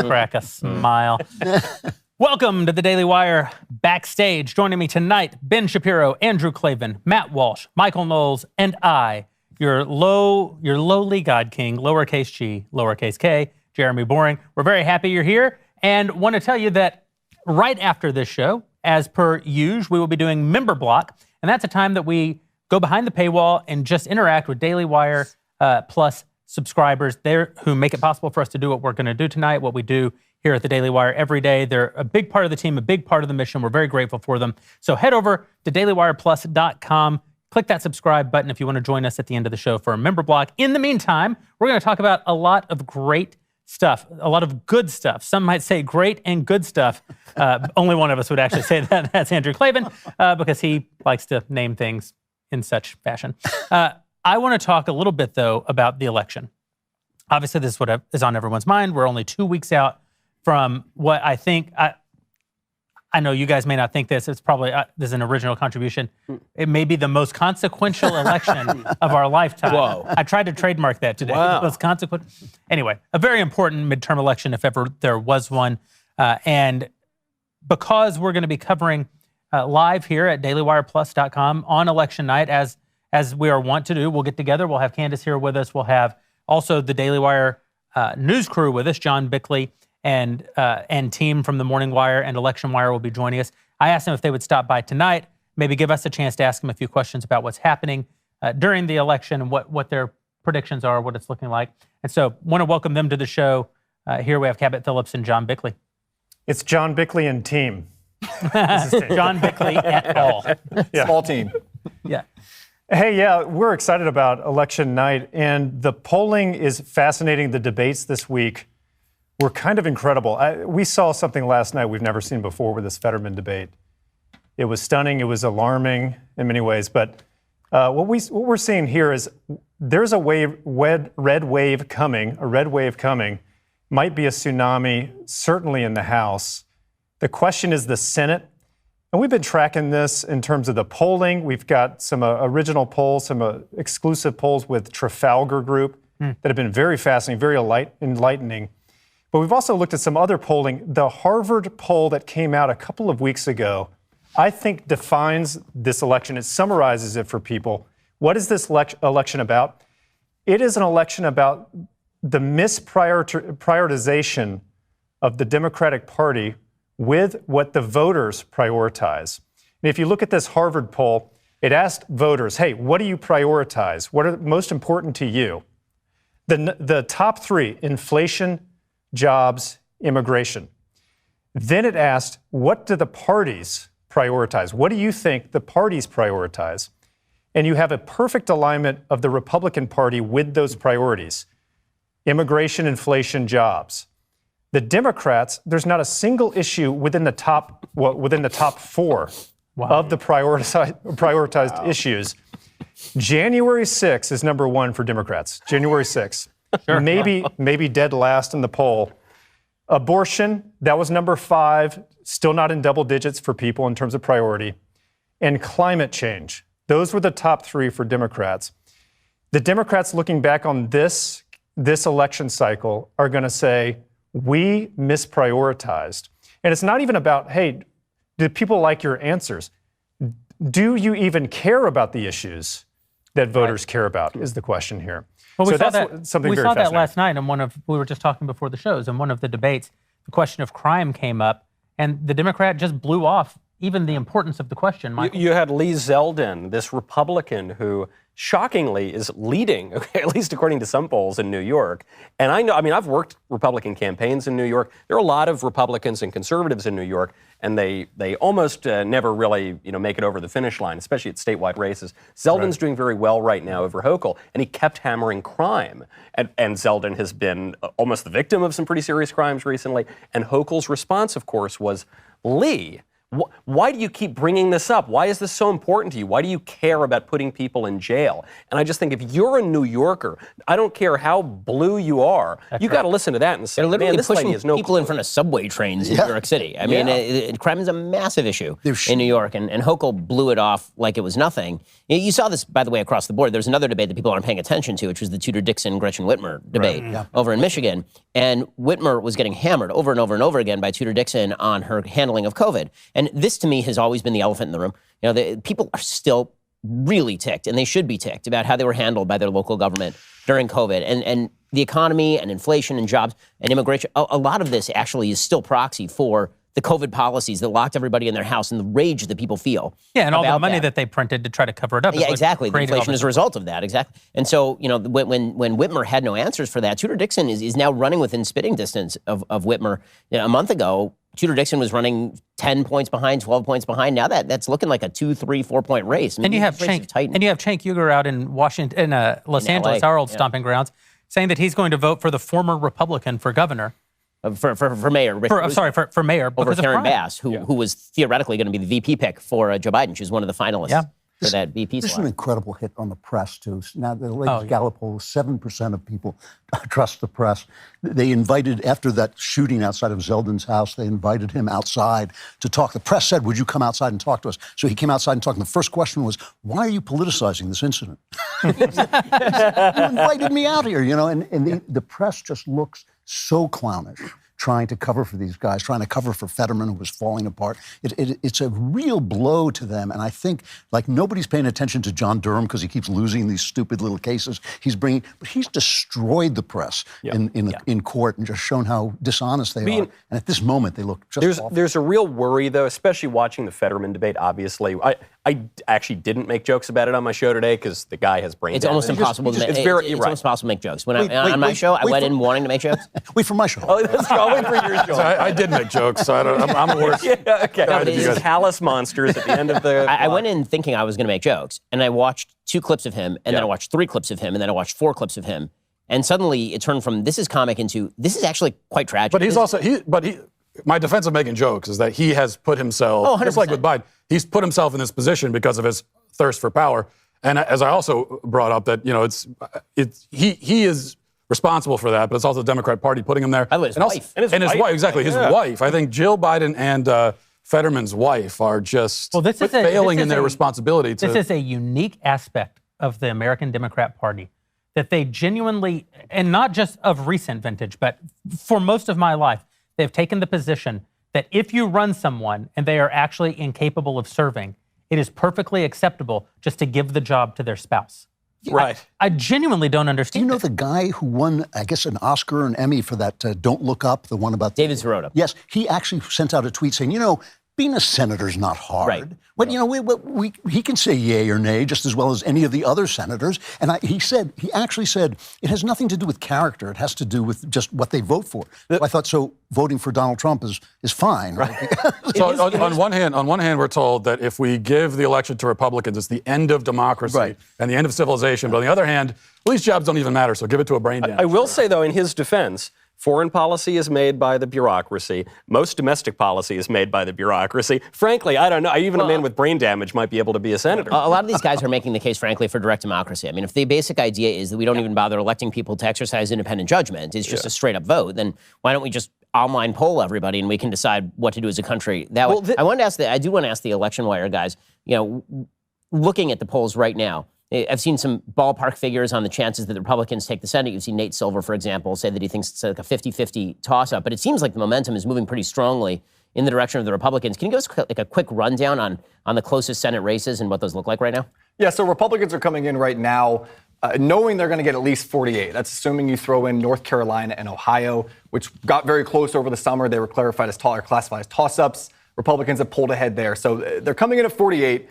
Crack a smile. Welcome to the Daily Wire Backstage. Joining me tonight, Ben Shapiro, Andrew Klavan, Matt Walsh, Michael Knowles, and I, your lowly God King, lowercase g, lowercase k, Jeremy Boring. We're very happy you're here and want to tell you that right after this show, as per usual, we will be doing Member Block, and that's a time that we go behind the paywall and just interact with Daily Wire Plus subscribers there who make it possible for us to do what we're going to do tonight, what we do here at the Daily Wire every day. They're a big part of the team, a big part of the mission. We're very grateful for them. So head over to dailywireplus.com. Click that subscribe button if you want to join us at the end of the show for a member block. In the meantime, we're going to talk about a lot of great stuff, a lot of good stuff. Some might say great and good stuff. Only one of us would actually say that. That's Andrew Klavan, because he likes to name things in such fashion. I want to talk a little bit, though, about the election. Obviously, this is what is on everyone's mind. We're only 2 weeks out from what I think, I know you guys may not think this, it's probably, this is an original contribution. It may be the most consequential election of our lifetime. Whoa. I tried to trademark that today. Wow. The most consequential. Anyway, a very important midterm election, if ever there was one. And because we're going to be covering live here at dailywireplus.com on election night, as we are wont to do, we'll get together. We'll have Candace here with us. We'll have also the Daily Wire news crew with us, John Bickley, and team from the Morning Wire and Election Wire will be joining us. I asked them if they would stop by tonight, maybe give us a chance to ask them a few questions about what's happening during the election and what their predictions are, what it's looking like. And so want to welcome them to the show. Here we have Cabot Phillips and John Bickley. It's John Bickley and team. John Bickley et al. Yeah. Small team. Yeah. Hey, yeah, we're excited about election night, and the polling is fascinating. The debates this week were kind of incredible. We saw something last night we've never seen before with this Fetterman debate. It was stunning. It was alarming in many ways. But what we're seeing here is there's a red wave coming. A red wave coming. Might be a tsunami, certainly in the House. The question is the Senate. And we've been tracking this in terms of the polling. We've got some original polls, some exclusive polls with Trafalgar Group that have been very fascinating, very enlightening. But we've also looked at some other polling. The Harvard poll that came out a couple of weeks ago, I think defines this election. It summarizes it for people. What is this election about? It is an election about the misprioritization of the Democratic Party with what the voters prioritize. And if you look at this Harvard poll, it asked voters, hey, what do you prioritize? What are most important to you? The top three: inflation, jobs, immigration. Then it asked, what do the parties prioritize? What do you think the parties prioritize? And you have a perfect alignment of the Republican Party with those priorities: immigration, inflation, jobs. The Democrats, there's not a single issue within the top four of the prioritized issues. January 6th is number one for Democrats. January 6th. Sure. Maybe dead last in the poll. Abortion, that was number 5, still not in double digits for people in terms of priority. And climate change. Those were the top 3 for Democrats. The Democrats, looking back on this election cycle, are going to say, we misprioritized. And it's not even about, hey, do people like your answers? Do you even care about the issues that voters care about, is the question here. Well, so we saw that's that last night in we were just talking before the shows, in one of the debates, the question of crime came up, and the Democrat just blew off even the importance of the question, Michael. You had Lee Zeldin, this Republican who shockingly is leading, at least according to some polls, in New York. And I've worked Republican campaigns in New York. There are a lot of Republicans and conservatives in New York, and they almost never really make it over the finish line, especially at statewide races. Zeldin's doing very well right now over Hochul, and he kept hammering crime. And Zeldin has been almost the victim of some pretty serious crimes recently. And Hochul's response, of course, was, Lee, Why do you keep bringing this up? Why is this so important to you? Why do you care about putting people in jail? And I just think if you're a New Yorker, I don't care how blue you are, you got to listen to that and say, They're literally this lady pushing has no people in front of subway trains in New York City. I mean, crime is a massive issue in New York, and Hochul blew it off like it was nothing. You saw this, by the way, across the board. There's another debate that people aren't paying attention to, which was the Tudor-Dixon-Gretchen Whitmer debate over in Michigan. And Whitmer was getting hammered over and over and over again by Tudor-Dixon on her handling of COVID. And this, to me, has always been the elephant in the room. You know, people are still really ticked, and they should be ticked about how they were handled by their local government during COVID. And the economy and inflation and jobs and immigration, a lot of this actually is still proxy for the COVID policies that locked everybody in their house and the rage that people feel. Yeah, and all the money that they printed to try to cover it up. Yeah, exactly. The inflation is a result of that, exactly. And so, you know, when Whitmer had no answers for that, Tudor-Dixon is now running within spitting distance of Whitmer. You know, a month ago, Tudor-Dixon was running 10 points behind, 12 points behind. Now that's looking like a 2, 3, 4 point race. I mean, and you have Cenk Uygur out in Washington, in Los Angeles, our old stomping grounds, saying that he's going to vote for the former Republican for governor. For mayor. For mayor. Over Karen Bass, who was theoretically going to be the VP pick for Joe Biden. She was one of the finalists for that VP slot. This is an incredible hit on the press, too. Now, the latest Gallup poll, 7% of people trust the press. They invited, after that shooting outside of Zeldin's house, they invited him outside to talk. The press said, would you come outside and talk to us? So he came outside and talked. And the first question was, why are you politicizing this incident? You invited me out here, you know, and the press just looks so clownish, trying to cover for these guys, trying to cover for Fetterman, who was falling apart. It's a real blow to them. And I think, like, nobody's paying attention to John Durham because he keeps losing these stupid little cases he's bringing. But he's destroyed the press in court and just shown how dishonest they are. And at this moment, they look just awful. There's a real worry, though, especially watching the Fetterman debate, obviously. I actually didn't make jokes about it on my show today because the guy has brain damage. It's almost impossible to make. It's almost impossible to make jokes. On my show, I went in wanting to make jokes. Wait for my show. Oh, that's true. I'll wait for your show. I did make jokes, so I'm the worst. Okay. No, these callous monsters at the end of the... I went in thinking I was going to make jokes, and I watched 2 clips of him, and then I watched 3 clips of him, and then I watched 4 clips of him. And suddenly it turned from this is comic into this is actually quite tragic. But he's also, my defense of making jokes is that he has put himself, just like with Biden, he's put himself in this position because of his thirst for power. And as I also brought up that, you know, he is responsible for that, but it's also the Democrat Party putting him there. By the way, his wife. And his wife, exactly, his wife. I think Jill Biden and Fetterman's wife are just failing in their responsibility. This is a unique aspect of the American Democrat Party that they genuinely, and not just of recent vintage, but for most of my life, they've taken the position that if you run someone and they are actually incapable of serving, it is perfectly acceptable just to give the job to their spouse. Right. I genuinely don't understand. Do you know the guy who won, I guess, an Oscar or an Emmy for that Don't Look Up, the one about... David Sirota. Yes. He actually sent out a tweet saying, you know, being a senator's not hard. Right. But, you know, he can say yay or nay just as well as any of the other senators. And he actually said, it has nothing to do with character. It has to do with just what they vote for. So I thought, so voting for Donald Trump is fine, right? So on one hand, we're told that if we give the election to Republicans, it's the end of democracy and the end of civilization. But on the other hand, well, these jobs don't even matter, so give it to a brain damage. I will say, though, in his defense, foreign policy is made by the bureaucracy. Most domestic policy is made by the bureaucracy. Frankly, I don't know. Even a man with brain damage might be able to be a senator. A lot of these guys are making the case, frankly, for direct democracy. I mean, if the basic idea is that we don't even bother electing people to exercise independent judgment, it's just a straight-up vote, then why don't we just online poll everybody and we can decide what to do as a country that way? I do want to ask the election wire guys, you know, looking at the polls right now, I've seen some ballpark figures on the chances that the Republicans take the Senate. You've seen Nate Silver, for example, say that he thinks it's like a 50-50 toss-up. But it seems like the momentum is moving pretty strongly in the direction of the Republicans. Can you give us like a quick rundown on the closest Senate races and what those look like right now? Yeah, so Republicans are coming in right now knowing they're going to get at least 48. That's assuming you throw in North Carolina and Ohio, which got very close over the summer. They were classified as toss-ups. Republicans have pulled ahead there. So they're coming in at 48.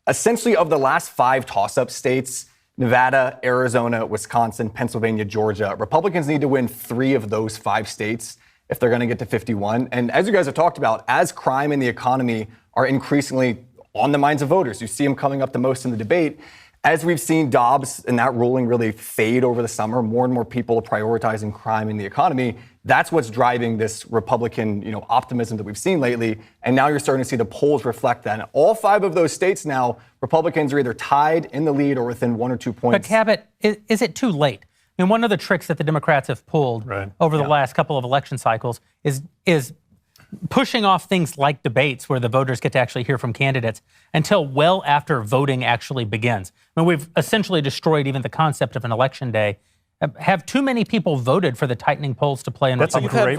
Essentially, of the last 5 toss-up states, Nevada, Arizona, Wisconsin, Pennsylvania, Georgia, Republicans need to win 3 of those 5 states if they're going to get to 51. And as you guys have talked about, as crime and the economy are increasingly on the minds of voters, you see them coming up the most in the debate. As we've seen Dobbs and that ruling really fade over the summer, more and more people are prioritizing crime and the economy. That's what's driving this Republican, optimism that we've seen lately. And now you're starting to see the polls reflect that. In all 5 of those states now, Republicans are either tied in the lead or within 1 or 2 points. But Cabot, is it too late? I mean, one of the tricks that the Democrats have pulled over the last couple of election cycles is pushing off things like debates where the voters get to actually hear from candidates until well after voting actually begins. I mean, we've essentially destroyed even the concept of an election day. Have too many people voted for the tightening polls to play in Republican? You've had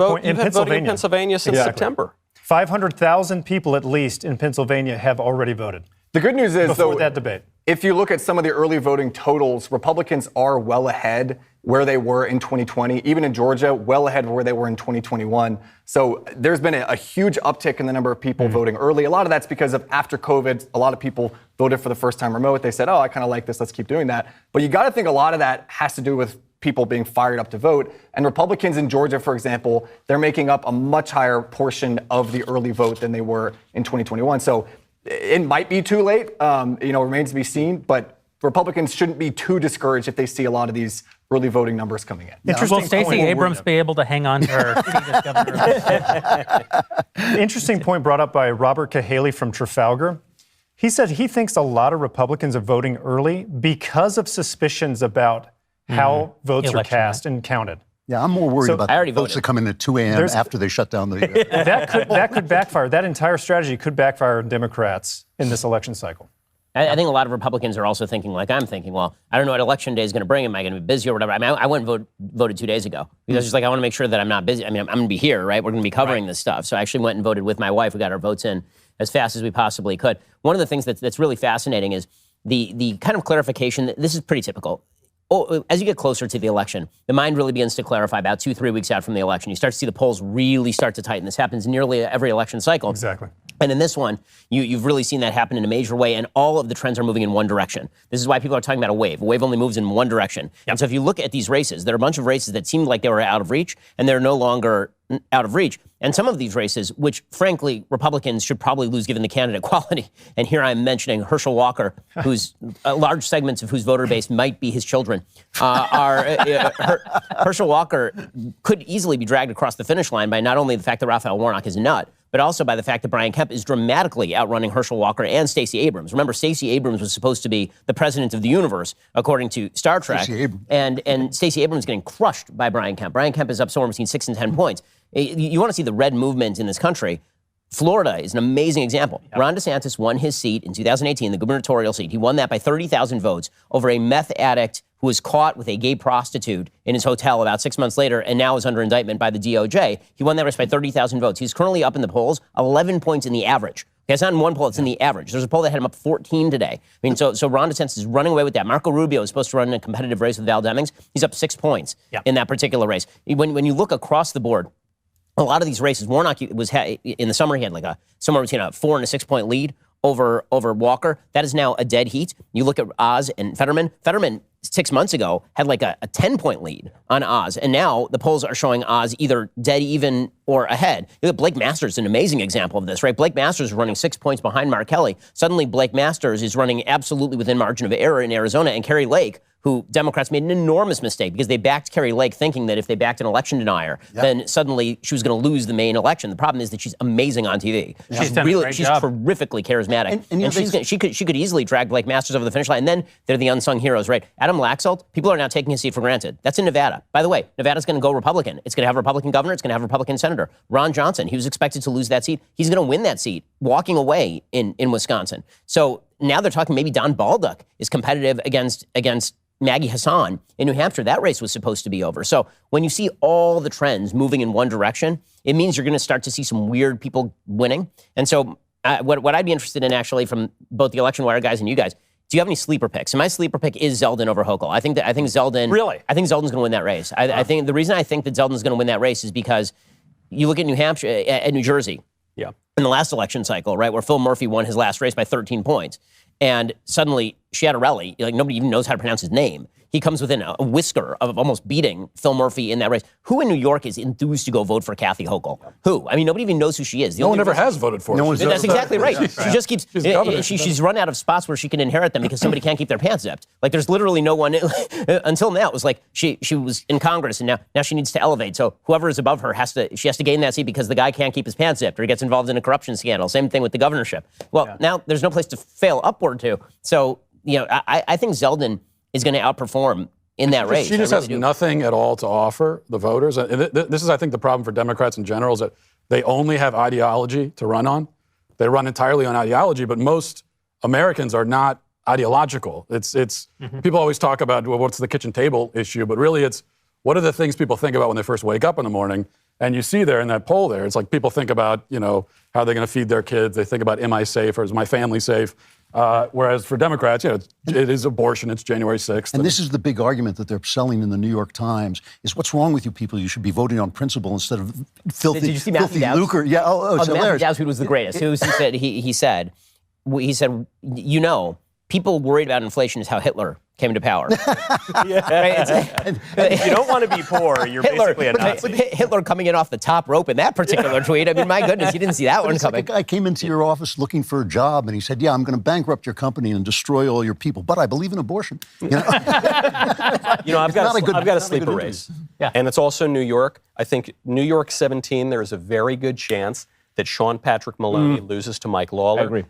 voting in Pennsylvania since September. 500,000 people at least in Pennsylvania have already voted. The good news is, before that debate, if you look at some of the early voting totals, Republicans are well ahead where they were in 2020, even in Georgia, well ahead of where they were in 2021. So there's been a huge uptick in the number of people voting early. A lot of that's because of after COVID, a lot of people voted for the first time remote. They said, I kind of like this, let's keep doing that. But you got to think a lot of that has to do with people being fired up to vote. And Republicans in Georgia, for example, they're making up a much higher portion of the early vote than they were in 2021. So it might be too late, remains to be seen, but Republicans shouldn't be too discouraged if they see a lot of these early voting numbers coming in. Will Stacey Abrams be able to hang on to her seat as governor? Interesting point brought up by Robert Cahaley from Trafalgar. He said he thinks a lot of Republicans are voting early because of suspicions about how votes are cast and counted. Yeah, I'm more worried about the votes that come in at 2 a.m. after they shut down the... that could backfire. That entire strategy could backfire on Democrats in this election cycle. I think a lot of Republicans are also thinking like I'm thinking, well, I don't know what election day is going to bring. Am I going to be busy or whatever? I mean, I went and voted 2 days ago because it's just like I want to make sure that I'm not busy. I mean, I'm going to be here, right? We're going to be covering this stuff. So I actually went and voted with my wife. We got our votes in as fast as we possibly could. One of the things that's really fascinating is the kind of clarification. This is pretty typical. As you get closer to the election, the mind really begins to clarify about 2-3 weeks out from the election. You start to see the polls really start to tighten. This happens nearly every election cycle. Exactly. And in this one, you've really seen that happen in a major way, and all of the trends are moving in one direction. This is why people are talking about a wave. A wave only moves in one direction. Yep. And so if you look at these races, there are a bunch of races that seemed like they were out of reach, and they're no longer out of reach. And some of these races, which frankly Republicans should probably lose given the candidate quality, and here I'm mentioning Herschel Walker, whose large segments of whose voter base might be his children, Herschel Walker could easily be dragged across the finish line by not only the fact that Raphael Warnock is a nut, but also by the fact that Brian Kemp is dramatically outrunning Herschel Walker and Stacey Abrams. Remember, Stacey Abrams was supposed to be the president of the universe, according to Star Trek. And Stacey Abrams is getting crushed by Brian Kemp. Brian Kemp is up somewhere between 6 and 10 points. You want to see the red movement in this country. Florida is an amazing example. Yep. Ron DeSantis won his seat in 2018, the gubernatorial seat. He won that by 30,000 votes over a meth addict who was caught with a gay prostitute in his hotel about 6 months later and now is under indictment by the DOJ. He won that race by 30,000 votes. He's currently up in the polls, 11 points in the average. Okay, it's not in one poll, it's in the average. There's a poll that had him up 14 today. I mean, so Ron DeSantis is running away with that. Marco Rubio is supposed to run in a competitive race with Val Demings. He's up 6 points in that particular race. When you look across the board, a lot of these races, Warnock was in the summer, he had like somewhere between a 4 and a 6 point lead over Walker. That is now a dead heat. You look at Oz and Fetterman. Fetterman 6 months ago had like a 10 point lead on Oz. And now the polls are showing Oz either dead even or ahead. You look at Blake Masters, an amazing example of this, right? Blake Masters is running 6 points behind Mark Kelly. Suddenly Blake Masters is running absolutely within margin of error in Arizona. And Kerry Lake, who Democrats made an enormous mistake because they backed Kerry Lake thinking that if they backed an election denier, then suddenly she was going to lose the main election. The problem is that she's amazing on TV. She's terrifically charismatic. And she could easily drag Blake Masters over the finish line. And then they're the unsung heroes, right? Adam Laxalt, people are now taking his seat for granted. That's in Nevada. By the way, Nevada's going to go Republican. It's going to have a Republican governor. It's going to have a Republican senator. Ron Johnson, he was expected to lose that seat. He's going to win that seat, walking away in Wisconsin. So now they're talking maybe Don Baldock is competitive against Maggie Hassan in New Hampshire. That race was supposed to be over. So when you see all the trends moving in one direction, it means you're going to start to see some weird people winning. And so what I'd be interested in actually from both the election wire guys and you guys, do you have any sleeper picks? And my sleeper pick is Zeldin over Hochul. I think Zeldin. Really? I think Zeldin's going to win that race. I think the reason I think that Zeldin's going to win that race is because you look at New Hampshire, at New Jersey. Yeah. In the last election cycle, right, where Phil Murphy won his last race by 13 points. And suddenly, Schiaparelli, like nobody even knows how to pronounce his name. He comes within a whisker of almost beating Phil Murphy in that race. Who in New York is enthused to go vote for Kathy Hochul? Who? I mean, nobody even knows who she is. No one ever has voted for her. That's exactly right. She just keeps, she's run out of spots where she can inherit them because somebody can't keep their pants zipped. Like, there's literally no one, until now, it was like she was in Congress and now she needs to elevate. So whoever is above her has to gain that seat because the guy can't keep his pants zipped or he gets involved in a corruption scandal. Same thing with the governorship. Well, now there's no place to fail upward to. So, I think Zeldin is going to outperform in that race. She just has nothing at all to offer the voters. And this is, I think, the problem for Democrats in general is that they only have ideology to run on. They run entirely on ideology, but most Americans are not ideological. It's people always talk about, well, what's the kitchen table issue, but really it's what are the things people think about when they first wake up in the morning? And you see there in that poll there, it's like people think about, how they're going to feed their kids. They think about, am I safe or is my family safe? Whereas for Democrats, it is abortion. It's January 6th. And this is the big argument that they're selling in the New York Times is what's wrong with you people? You should be voting on principle instead of filthy, Did you see Matthew Dowd? lucre. Yeah, it's hilarious. Matthew Dowd was the greatest. He said, people worried about inflation is how Hitler came to power. If you don't want to be poor, you're basically a Nazi. Hitler coming in off the top rope in that particular tweet. I mean, my goodness, you didn't see that one coming. Like a guy came into your office looking for a job, and he said, I'm going to bankrupt your company and destroy all your people, but I believe in abortion. I've got a sleeper race. Yeah. And it's also New York. I think New York 17, there is a very good chance that Sean Patrick Maloney loses to Mike Lawler. I agree.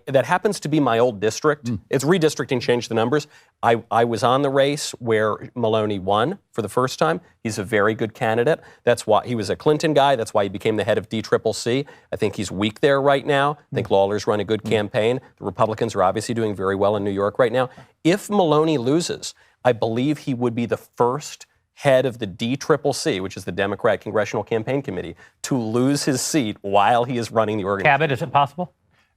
That happens to be my old district. It's redistricting changed the numbers. I was on the race where Maloney won for the first time. He's a very good candidate. That's why he was a Clinton guy. That's why he became the head of DCCC. I think he's weak there right now. I think Lawler's run a good campaign. The Republicans are obviously doing very well in New York right now. If Maloney loses, I believe he would be the first head of the DCCC, which is the Democrat Congressional Campaign Committee, to lose his seat while he is running the organization. Cabot, is it possible?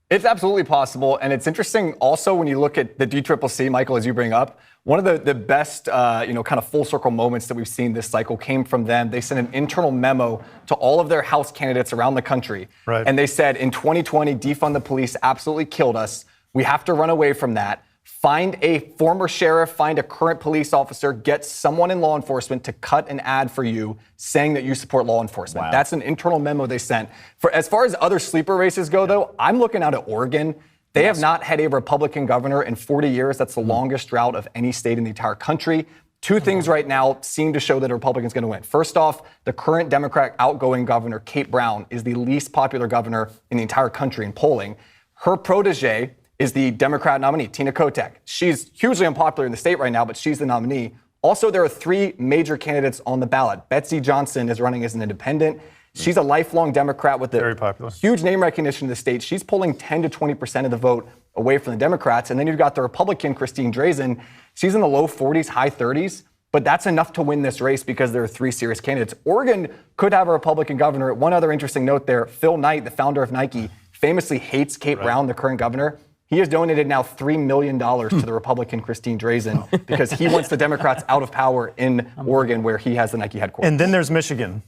It's absolutely possible. And it's interesting also when you look at the DCCC, Michael, as you bring up, one of the best, kind of full circle moments that we've seen this cycle came from them. They sent an internal memo to all of their House candidates around the country. Right. And they said, in 2020, defund the police absolutely killed us. We have to run away from that. Find a former sheriff, find a current police officer, get someone in law enforcement to cut an ad for you saying that you support law enforcement. Wow. That's an internal memo they sent. As far as other sleeper races go, though, I'm looking out at Oregon. They have not had a Republican governor in 40 years. That's the longest drought of any state in the entire country. Two things right now seem to show that a Republican's going to win. First off, the current Democrat outgoing governor, Kate Brown, is the least popular governor in the entire country in polling. Her protege is the Democrat nominee, Tina Kotek. She's hugely unpopular in the state right now, but she's the nominee. Also, there are three major candidates on the ballot. Betsy Johnson is running as an independent. She's a lifelong Democrat with a huge name recognition in the state. She's polling 10 to 20% of the vote away from the Democrats. And then you've got the Republican, Christine Drazan. She's in the low 40s, high 30s. But that's enough to win this race because there are three serious candidates. Oregon could have a Republican governor. One other interesting note there, Phil Knight, the founder of Nike, famously hates Kate Brown, the current governor. He has donated now $3 million to the Republican Christine Drazan because he wants the Democrats out of power in Oregon where he has the Nike headquarters. And then there's Michigan.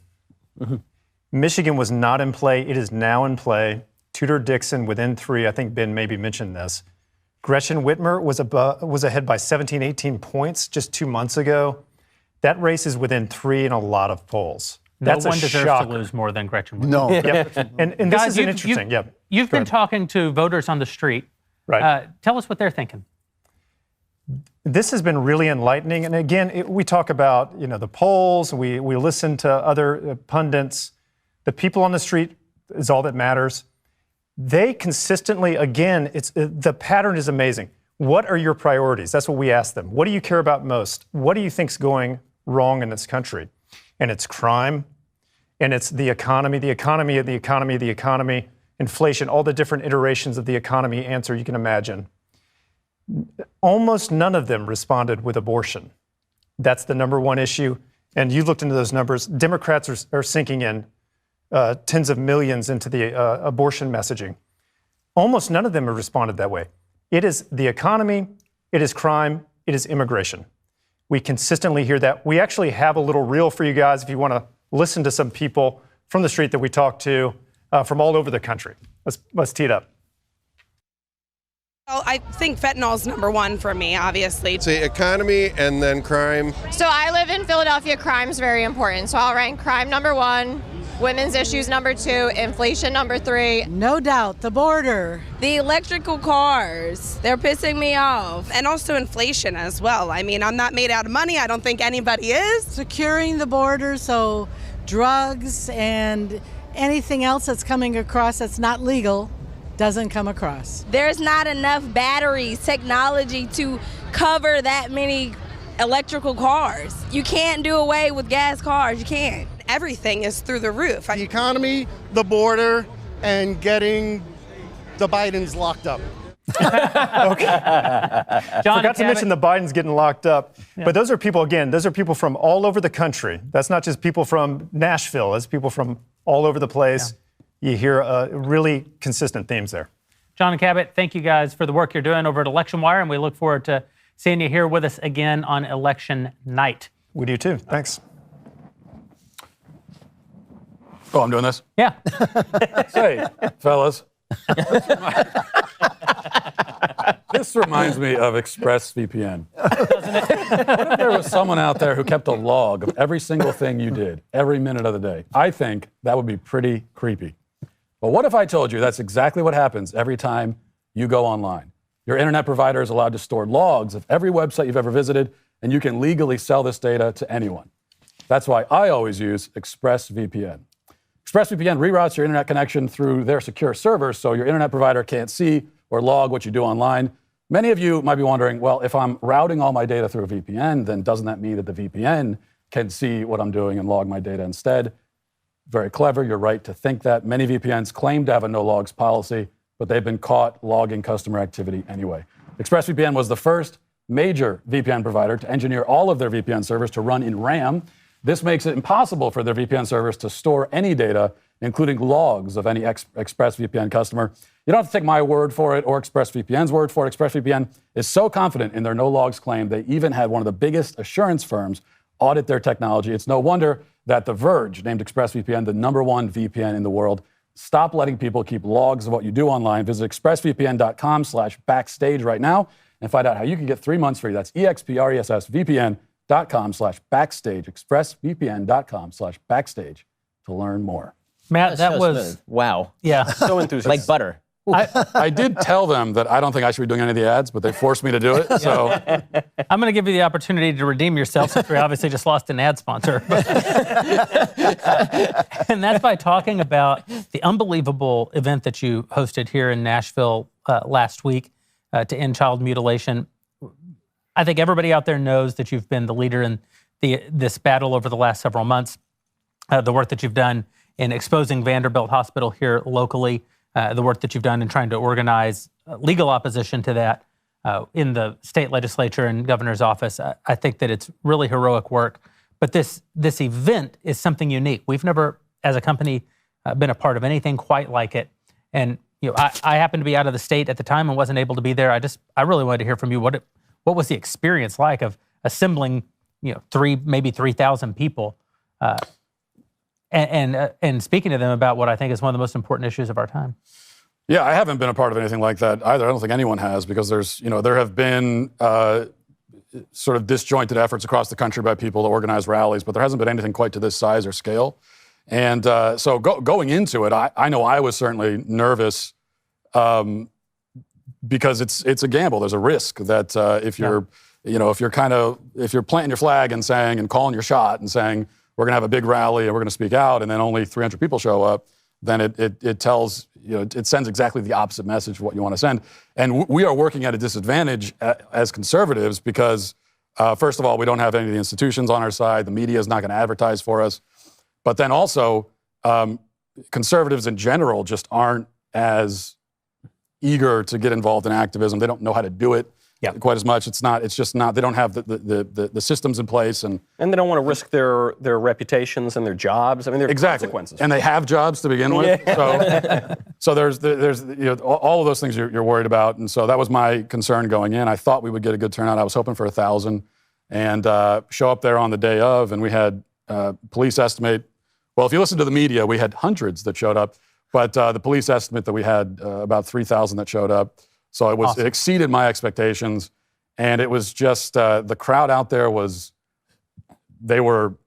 Michigan was not in play. It is now in play. Tudor Dixon within 3. I think Ben maybe mentioned this. Gretchen Whitmer was ahead by 17, 18 points just 2 months ago. That race is within 3 in a lot of polls. That's no one a deserves shocker. to lose more than Gretchen Whitmer. No. Yep. And Guys, this is interesting. You've been talking to voters on the street. Right. Tell us what they're thinking. This has been really enlightening. And again, we talk about, the polls, we listen to other pundits. The people on the street is all that matters. They consistently, again, the pattern is amazing. What are your priorities? That's what we ask them. What do you care about most? What do you think's going wrong in this country? And it's crime, and it's the economy, inflation, all the different iterations of the economy answer you can imagine. Almost none of them responded with abortion. That's the number one issue. And you looked into those numbers. Democrats are sinking in tens of millions into the abortion messaging. Almost none of them have responded that way. It is the economy, it is crime, it is immigration. We consistently hear that. We actually have a little reel for you guys if you want to listen to some people from the street that we talked to from all over the country. Let's tee it up. Well, I think fentanyl's number one for me, obviously. It's the economy and then crime. So I live in Philadelphia. Crime's very important. So I'll rank crime number 1, women's issues number 2, inflation number 3. No doubt, the border. The electrical cars, they're pissing me off. And also inflation as well. I mean, I'm not made out of money. I don't think anybody is. Securing the border so drugs and anything else that's coming across that's not legal doesn't come across. There's not enough batteries, technology to cover that many electrical cars. You can't do away with gas cars. You can't. Everything is through the roof. The economy, the border, and getting the Bidens locked up. John, Forgot to mention the Biden's getting locked up. Yeah. But those are people from all over the country. That's not just people from Nashville. That's people from all over the place. Yeah. You hear really consistent themes there. John and Cabot, thank you guys for the work you're doing over at Election Wire, and we look forward to seeing you here with us again on election night. We do too. Thanks. Oh, I'm doing this? Yeah. Say, fellas. This reminds me of ExpressVPN. Doesn't it? What if there was someone out there who kept a log of every single thing you did, every minute of the day? I think that would be pretty creepy. But what if I told you that's exactly what happens every time you go online? Your internet provider is allowed to store logs of every website you've ever visited, and you can legally sell this data to anyone. That's why I always use ExpressVPN. ExpressVPN reroutes your internet connection through their secure servers so your internet provider can't see or log what you do online. Many of you might be wondering, well, if I'm routing all my data through a VPN, then doesn't that mean that the VPN can see what I'm doing and log my data instead? Very clever, you're right to think that. Many VPNs claim to have a no logs policy, but they've been caught logging customer activity anyway. ExpressVPN was the first major VPN provider to engineer all of their VPN servers to run in RAM. This makes it impossible for their VPN servers to store any data, including logs of any ExpressVPN customer. You don't have to take my word for it or ExpressVPN's word for it. ExpressVPN is so confident in their no logs claim, they even had one of the biggest assurance firms audit their technology. It's no wonder that The Verge named ExpressVPN the #1 VPN in the world. Stop letting people keep logs of what you do online. Visit expressvpn.com/backstage right now and find out how you can get 3 months free. That's expressvpn.com/backstage. expressvpn.com/backstage to learn more. Matt, that was smooth. Wow. Yeah. So enthusiastic. Like butter. I did tell them that I don't think I should be doing any of the ads, but they forced me to do it. So I'm going to give you the opportunity to redeem yourself since we obviously just lost an ad sponsor. And that's by talking about the unbelievable event that you hosted here in Nashville last week to end child mutilation. I think everybody out there knows that you've been the leader in this battle over the last several months. The work that you've done in exposing Vanderbilt Hospital here locally, the work that you've done in trying to organize legal opposition to that in the state legislature and governor's office. I think that it's really heroic work. But this event is something unique. We've never, as a company, been a part of anything quite like it. And I happened to be out of the state at the time and wasn't able to be there. I really wanted to hear from you. What was the experience like of assembling, maybe 3,000 people, and speaking to them about what I think is one of the most important issues of our time? Yeah, I haven't been a part of anything like that either. I don't think anyone has, because there have been sort of disjointed efforts across the country by people to organize rallies, but there hasn't been anything quite to this size or scale. And so going into it, I know I was certainly nervous because it's a gamble. There's a risk that if you're planting your flag and saying and calling your shot and saying we're going to have a big rally and we're going to speak out, and then only 300 people show up, then it tells, it sends exactly the opposite message of what you want to send. And we are working at a disadvantage as conservatives because, first of all, we don't have any of the institutions on our side. The media is not going to advertise for us. But then also, conservatives in general just aren't as eager to get involved in activism. They don't know how to do it quite as much. They don't have the systems in place. And they don't want to risk their reputations and their jobs. I mean, there are consequences. And they have jobs to begin with. Yeah. So there's all of those things you're worried about. And so that was my concern going in. I thought we would get a good turnout. I was hoping for 1,000 and show up there on the day of. And we had police estimate, well, if you listen to the media, we had hundreds that showed up. But the police estimate that we had about 3,000 that showed up. So it Awesome. it exceeded my expectations, and it was just the crowd out there they were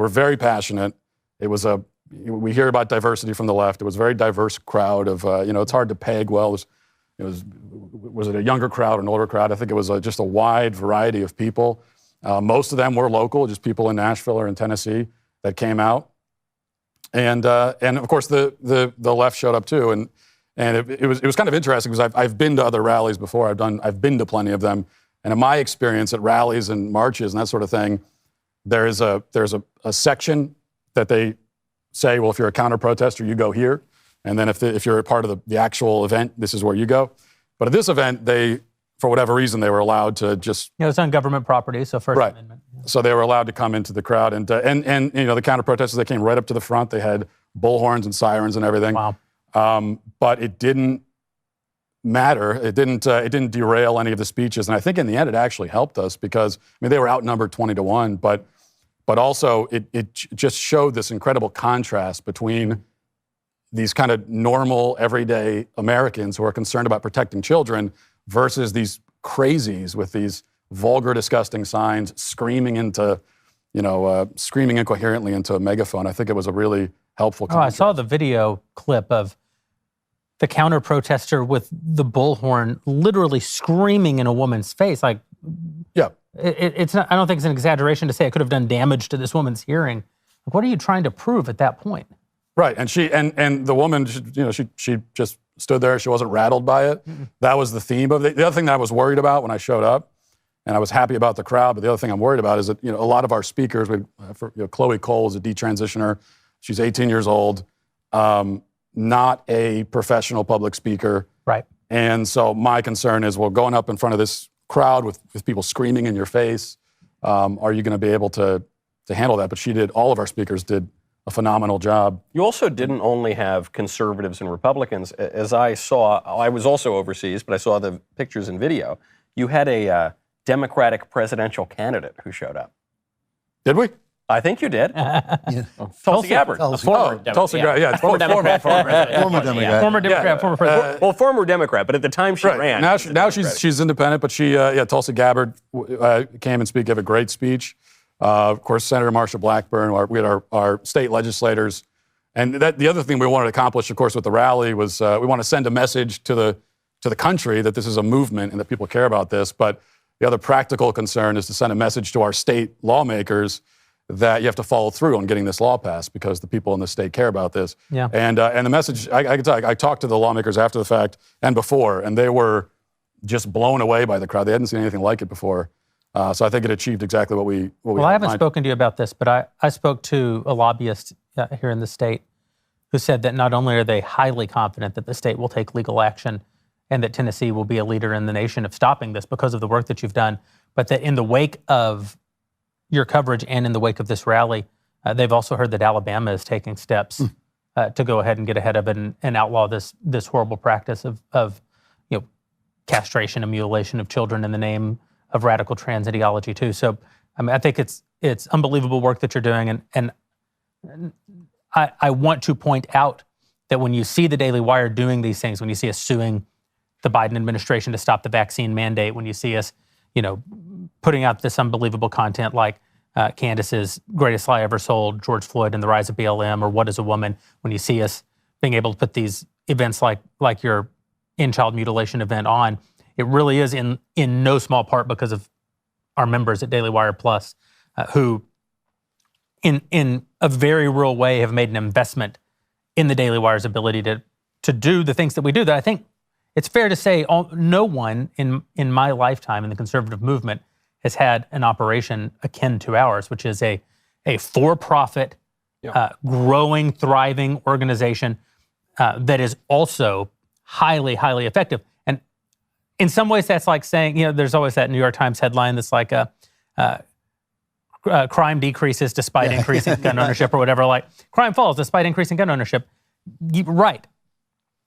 very passionate. It was we hear about diversity from the left. It was a very diverse crowd of it's hard to peg well. Was it a younger crowd, an older crowd? I think it was just a wide variety of people. Most of them were local, just people in Nashville or in Tennessee that came out, and of course the left showed up too. And it was kind of interesting because I've been to other rallies before. I've been to plenty of them, and in my experience at rallies and marches and that sort of thing, there's a section that they say, well, if you're a counter protester, you go here, and then if you're a part of the actual event, this is where you go. But at this event, for whatever reason, they were allowed to just it's on government property, so First Amendment. So they were allowed to come into the crowd, and the counter protesters, they came right up to the front. They had bullhorns and sirens and everything. Wow. But it didn't matter. It didn't derail any of the speeches, and I think in the end it actually helped us because they were outnumbered 20-1, but also it just showed this incredible contrast between these kind of normal, everyday Americans who are concerned about protecting children versus these crazies with these vulgar, disgusting signs screaming incoherently into a megaphone. I think it was a really helpful contrast. I saw the video clip of the counter protester with the bullhorn literally screaming in a woman's face. Like, yeah, it's not, I don't think it's an exaggeration to say it could have done damage to this woman's hearing. Like, what are you trying to prove at that point? Right, and the woman, she just stood there. She wasn't rattled by it. Mm-hmm. That was the theme of it. The other thing that I was worried about when I showed up, and I was happy about the crowd, but the other thing I'm worried about is that a lot of our speakers, Chloe Cole is a detransitioner. She's 18 years old, not a professional public speaker. Right. And so my concern is, well, going up in front of this crowd with people screaming in your face, are you going to be able to handle that? But all of our speakers did a phenomenal job. You also didn't only have conservatives and Republicans. As I saw, I was also overseas, but I saw the pictures and video. You had a Democratic presidential candidate who showed up. Did we? I think you did. Tulsi Gabbard. Former Democrat. Former Democrat, former president. Well, former Democrat, but at the time she ran. Now she's independent, but Tulsi Gabbard came and gave a great speech. Of course, Senator Marsha Blackburn, we had our state legislators. And the other thing we wanted to accomplish, of course, with the rally was we want to send a message to the country that this is a movement and that people care about this. But the other practical concern is to send a message to our state lawmakers that you have to follow through on getting this law passed because the people in the state care about this. Yeah. And the message, I can tell you, I talked to the lawmakers after the fact and before, and they were just blown away by the crowd. They hadn't seen anything like it before. So I think it achieved exactly what we Well, I haven't spoken to you about this, but I spoke to a lobbyist here in the state who said that not only are they highly confident that the state will take legal action and that Tennessee will be a leader in the nation of stopping this because of the work that you've done, but that in the wake of your coverage and in the wake of this rally, they've also heard that Alabama is taking steps to go ahead and get ahead of it and outlaw this horrible practice of castration and mutilation of children in the name of radical trans ideology too. So I think it's unbelievable work that you're doing, and I want to point out that when you see the Daily Wire doing these things, when you see us suing the Biden administration to stop the vaccine mandate, when you see us, putting out this unbelievable content like Candace's Greatest Lie Ever Sold, George Floyd and the Rise of BLM, or What is a Woman, when you see us being able to put these events like your in-child mutilation event on, it really is in no small part because of our members at Daily Wire Plus, who in a very real way have made an investment in the Daily Wire's ability to do the things that we do, that I think it's fair to say no one in my lifetime in the conservative movement has had an operation akin to ours, which is a for-profit, growing, thriving organization that is also highly, highly effective. And in some ways, that's like saying, there's always that New York Times headline that's like crime decreases despite increasing gun ownership or whatever, like crime falls despite increasing gun ownership. Right.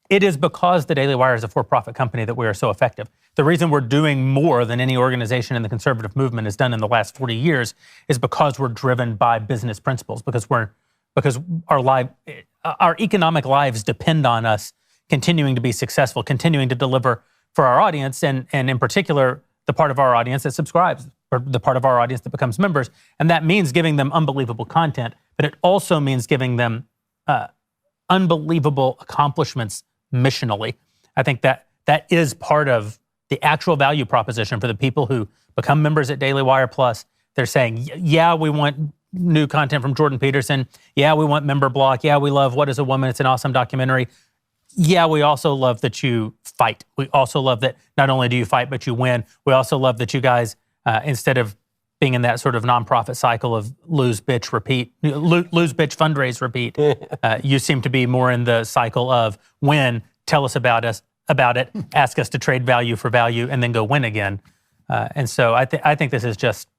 It is because the Daily Wire is a for-profit company that we are so effective. The reason we're doing more than any organization in the conservative movement has done in the last 40 years is because we're driven by business principles, because our economic lives depend on us continuing to be successful, continuing to deliver for our audience, and in particular, the part of our audience that subscribes, or the part of our audience that becomes members. And that means giving them unbelievable content, but it also means giving them unbelievable accomplishments missionally. I think that is part of the actual value proposition for the people who become members at Daily Wire Plus. They're saying, yeah, we want new content from Jordan Peterson. Yeah, we want Member Block. Yeah, we love What is a Woman? It's an awesome documentary. Yeah, we also love that you fight. We also love that not only do you fight, but you win. We also love that you guys, instead of being in that sort of nonprofit cycle of lose, bitch, repeat, lose, bitch, fundraise, repeat, you seem to be more in the cycle of win, tell us about it, ask us to trade value for value, and then go win again. And so I think this is just...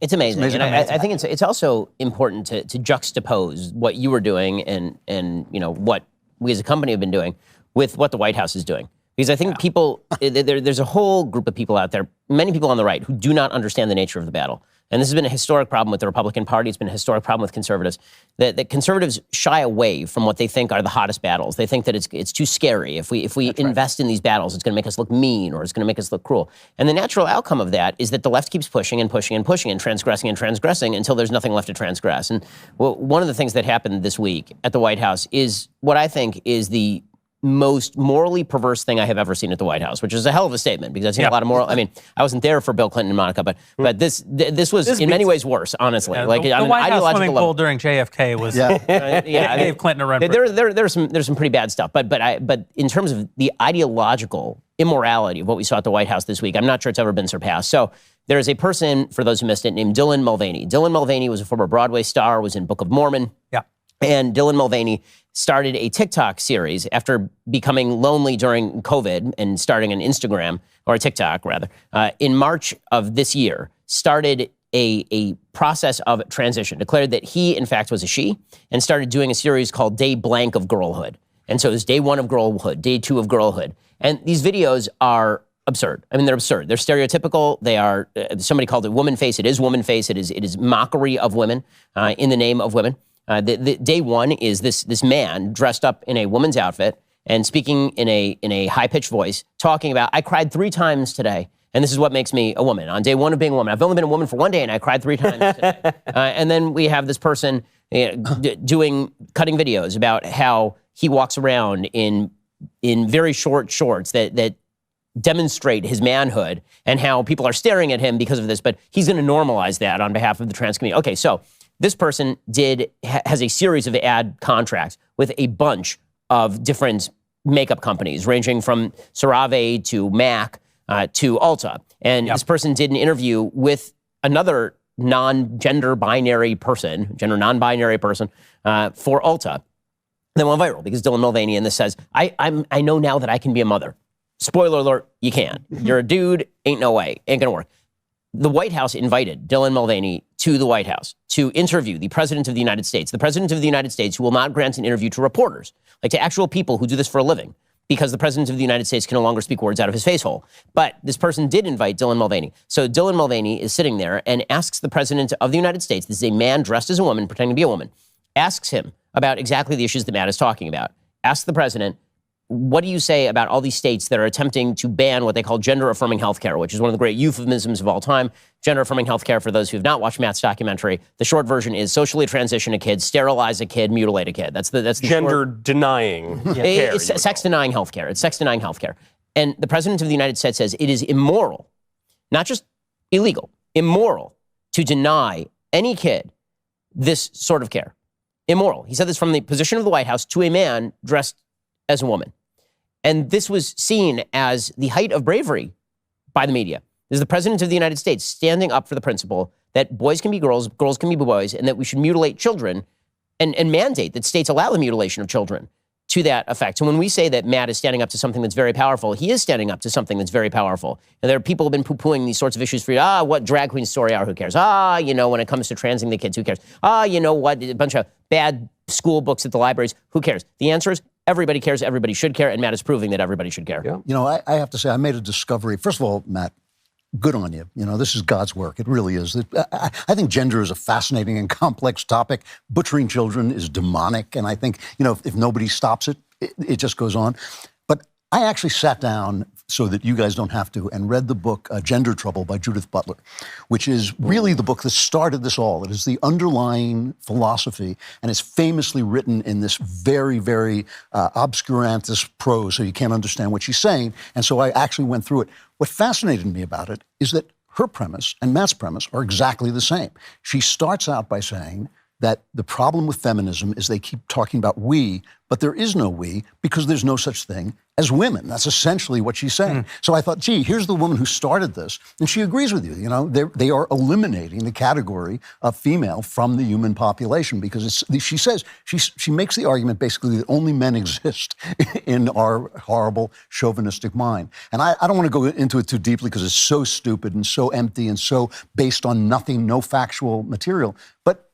It's amazing. And I think it's also important to juxtapose what you were doing and what we as a company have been doing with what the White House is doing. Because I think people, there's a whole group of people out there, many people on the right, who do not understand the nature of the battle. And this has been a historic problem with the Republican Party. It's been a historic problem with conservatives. That conservatives shy away from what they think are the hottest battles. They think that it's too scary. If we invest in these battles, it's going to make us look mean, or it's going to make us look cruel. And the natural outcome of that is that the left keeps pushing and pushing and pushing and transgressing until there's nothing left to transgress. And one of the things that happened this week at the White House is what I think is the most morally perverse thing I have ever seen at the White House, which is a hell of a statement, because I've seen a lot of moral. I mean, I wasn't there for Bill Clinton and Monica, but this was in many ways worse, honestly. Yeah, like the White House swimming pool during JFK was gave Clinton a run. There's some pretty bad stuff, but in terms of the ideological immorality of what we saw at the White House this week, I'm not sure it's ever been surpassed. So there is a person, for those who missed it, named Dylan Mulvaney. Dylan Mulvaney was a former Broadway star, was in Book of Mormon. Yeah. And Dylan Mulvaney started a TikTok series after becoming lonely during COVID and starting an Instagram, or a TikTok rather, in March of this year, started a process of transition, declared that he, in fact, was a she, and started doing a series called Day Blank of Girlhood. And so it was Day 1 of Girlhood, Day 2 of Girlhood. And these videos are absurd. I mean, they're absurd. They're stereotypical. They are, somebody called it woman face. It is woman face. It is mockery of women in the name of women. The Day 1 is this man dressed up in a woman's outfit and speaking in a high-pitched voice, talking about, I cried 3 times today, and this is what makes me a woman. On day 1 of being a woman, I've only been a woman for 1 day, and I cried 3 times today. And then we have this person cutting videos about how he walks around in very short shorts that demonstrate his manhood, and how people are staring at him because of this, but he's going to normalize that on behalf of the trans community. Okay, so this person has a series of ad contracts with a bunch of different makeup companies, ranging from CeraVe to MAC to Ulta. And this person did an interview with another gender non-binary person for Ulta. Then went viral because Dylan Mulvaney in this says, I know now that I can be a mother. Spoiler alert, you can't. You're a dude, ain't no way, ain't gonna work. The White House invited Dylan Mulvaney to the White House to interview the President of the United States. The President of the United States, who will not grant an interview to reporters, like to actual people who do this for a living, because the President of the United States can no longer speak words out of his face hole. But this person did invite Dylan Mulvaney. So Dylan Mulvaney is sitting there and asks the President of the United States, this is a man dressed as a woman, pretending to be a woman, asks him about exactly the issues that Matt is talking about. Asks the President, what do you say about all these states that are attempting to ban what they call gender-affirming healthcare, which is one of the great euphemisms of all time? Gender-affirming healthcare, for those who have not watched Matt's documentary, the short version is socially transition a kid, sterilize a kid, mutilate a kid. That's the gender-denying care. It's sex-denying healthcare. It's sex-denying healthcare. And the President of the United States says it is immoral, not just illegal, immoral, to deny any kid this sort of care. Immoral. He said this from the position of the White House to a man dressed as a woman. And this was seen as the height of bravery by the media. This is the President of the United States standing up for the principle that boys can be girls, girls can be boys, and that we should mutilate children and mandate that states allow the mutilation of children to that effect. So when we say that Matt is standing up to something that's very powerful, he is standing up to something that's very powerful. And there are people who have been poo-pooing these sorts of issues for you. What drag queen story are, who cares? When it comes to transing the kids, who cares? What, a bunch of bad school books at the libraries, who cares? The answer is everybody cares, everybody should care, and Matt is proving that everybody should care. Yeah. I have to say, I made a discovery. First of all, Matt, good on you. This is God's work. It really is. I think gender is a fascinating and complex topic. Butchering children is demonic, and I think, if nobody stops it, it just goes on. I actually sat down so that you guys don't have to and read the book Gender Trouble by Judith Butler, which is really the book that started this all. It is the underlying philosophy, and it's famously written in this very, very obscurantist prose, so you can't understand what she's saying. And so I actually went through it. What fascinated me about it is that her premise and Matt's premise are exactly the same. She starts out by saying that the problem with feminism is they keep talking about we, but there is no we because there's no such thing as women. That's essentially what she's saying. So I thought, gee, here's the woman who started this, and she agrees with you. You know, they are eliminating the category of female from the human population because she says, she makes the argument basically that only men exist in our horrible chauvinistic mind. And I don't want to go into it too deeply because it's so stupid and so empty and so based on nothing, no factual material. But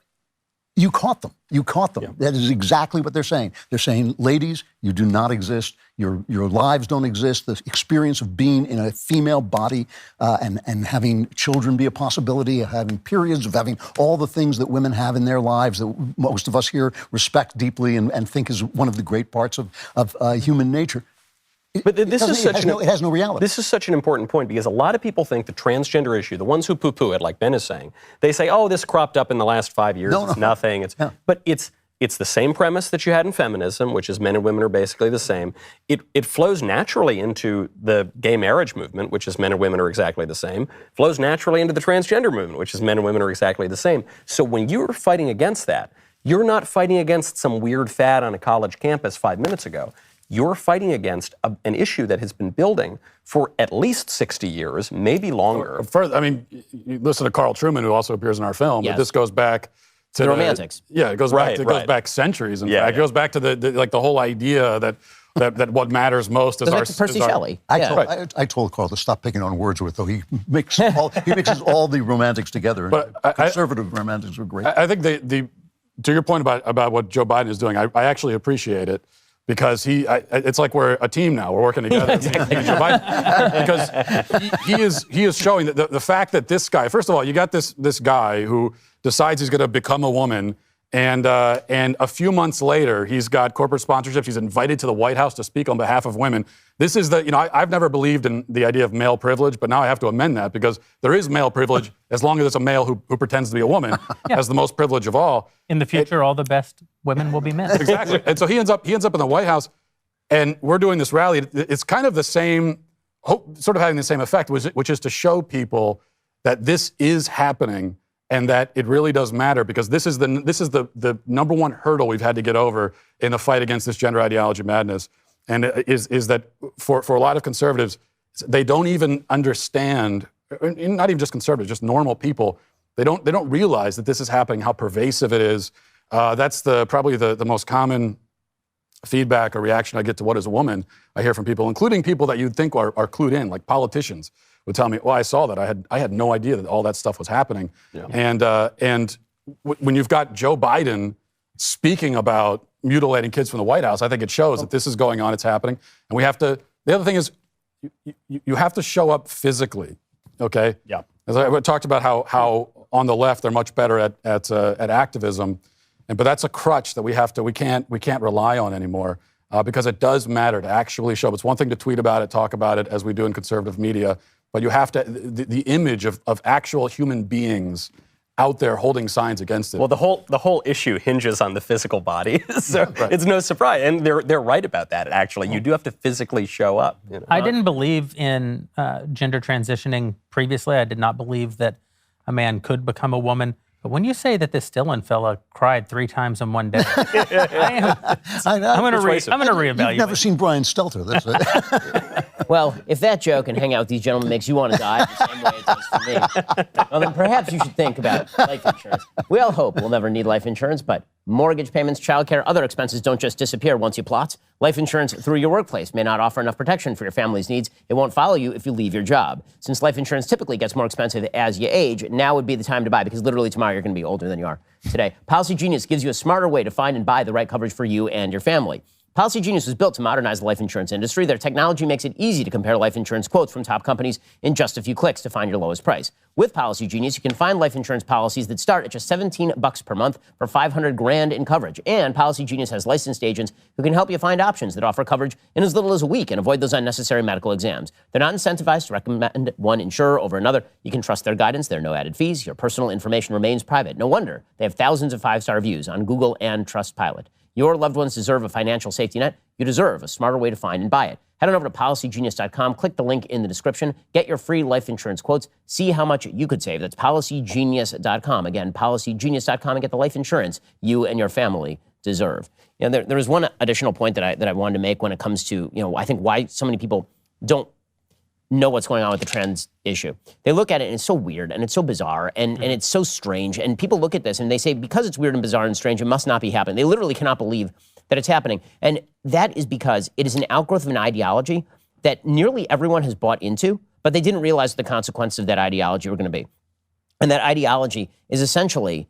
you caught them. You caught them. Yeah. That is exactly what they're saying. They're saying, ladies, you do not exist. Your lives don't exist. The experience of being in a female body and having children be a possibility, of having periods, of having all the things that women have in their lives that most of us here respect deeply and think is one of the great parts of human nature. But this is such it has no reality. This is such an important point because a lot of people think the transgender issue, the ones who poo-poo it, like Ben is saying, they say, "Oh, this cropped up in the last 5 years. It's nothing." But it's the same premise that you had in feminism, which is men and women are basically the same. It flows naturally into the gay marriage movement, which is men and women are exactly the same. Flows naturally into the transgender movement, which is men and women are exactly the same. So when you're fighting against that, you're not fighting against some weird fad on a college campus 5 minutes ago. You're fighting against an issue that has been building for at least 60 years, maybe longer. I mean, you listen to Carl Truman, who also appears in our film, but this goes back to the Romantics. Yeah, it goes back. It goes back centuries. In fact, it goes back to the whole idea that what matters most is our. Percy Shelley. I told Carl to stop picking on Wordsworth, though he mixes all the romantics together. But conservative romantics are great. I think to your point about what Joe Biden is doing, I actually appreciate it. Because it's like we're a team now. We're working together. Because he is showing that the fact that this guy, first of all, you got this guy who decides he's going to become a woman, and a few months later, he's got corporate sponsorships. He's invited to the White House to speak on behalf of women. This is I've never believed in the idea of male privilege, but now I have to amend that because there is male privilege as long as it's a male who pretends to be a woman has the most privilege of all. In the future, all the best women will be men. Exactly. And so he ends up in the White House, and we're doing this rally. It's kind of the same, sort of having the same effect, which is to show people that this is happening and that it really does matter because this is the number one hurdle we've had to get over in the fight against this gender ideology madness. And is that for a lot of conservatives, they don't even understand, not even just conservatives, just normal people, they don't realize that this is happening, how pervasive it is. That's probably the most common feedback or reaction I get to what is a woman. I hear from people, including people that you'd think are clued in, like politicians would tell me, well, I saw that. I had no idea that all that stuff was happening. Yeah. And when you've got Joe Biden speaking about mutilating kids from the White House, I think it shows that this is going on, it's happening. And the other thing is, you have to show up physically, okay? Yeah. As I talked about how on the left they're much better at activism, but that's a crutch that we can't rely on anymore because it does matter to actually show up. It's one thing to tweet about it, talk about it, as we do in conservative media, but you have to the image of actual human beings out there holding signs against it. Well, the whole issue hinges on the physical body, so it's no surprise, and they're right about that. Actually, you do have to physically show up. I didn't believe in gender transitioning previously. I did not believe that a man could become a woman. But when you say that this Dillon fella cried 3 times in one day, I'm going to reevaluate. You've never seen Brian Stelter. That's it. Well, if that joke and hang out with these gentlemen makes you want to die the same way it does for me, well, then perhaps you should think about life insurance. We all hope we'll never need life insurance, but mortgage payments, childcare, other expenses don't just disappear once you plot. Life insurance through your workplace may not offer enough protection for your family's needs. It won't follow you if you leave your job. Since life insurance typically gets more expensive as you age, now would be the time to buy because literally tomorrow you're going to be older than you are today. Policy Genius gives you a smarter way to find and buy the right coverage for you and your family. Policy Genius was built to modernize the life insurance industry. Their technology makes it easy to compare life insurance quotes from top companies in just a few clicks to find your lowest price. With Policy Genius, you can find life insurance policies that start at just $17 per month for $500,000 in coverage. And Policy Genius has licensed agents who can help you find options that offer coverage in as little as a week and avoid those unnecessary medical exams. They're not incentivized to recommend one insurer over another. You can trust their guidance. There are no added fees. Your personal information remains private. No wonder they have thousands of 5-star reviews on Google and Trustpilot. Your loved ones deserve a financial safety net. You deserve a smarter way to find and buy it. Head on over to PolicyGenius.com, click the link in the description, get your free life insurance quotes, see how much you could save. That's PolicyGenius.com. Again, PolicyGenius.com, and get the life insurance you and your family deserve. You know, there is one additional point that I wanted to make when it comes to, I think why so many people don't know what's going on with the trans issue. They look at it and it's so weird and it's so bizarre and it's so strange. And people look at this and they say, because it's weird and bizarre and strange, it must not be happening. They literally cannot believe that it's happening. And that is because it is an outgrowth of an ideology that nearly everyone has bought into, but they didn't realize what the consequences of that ideology were going to be. And that ideology is essentially,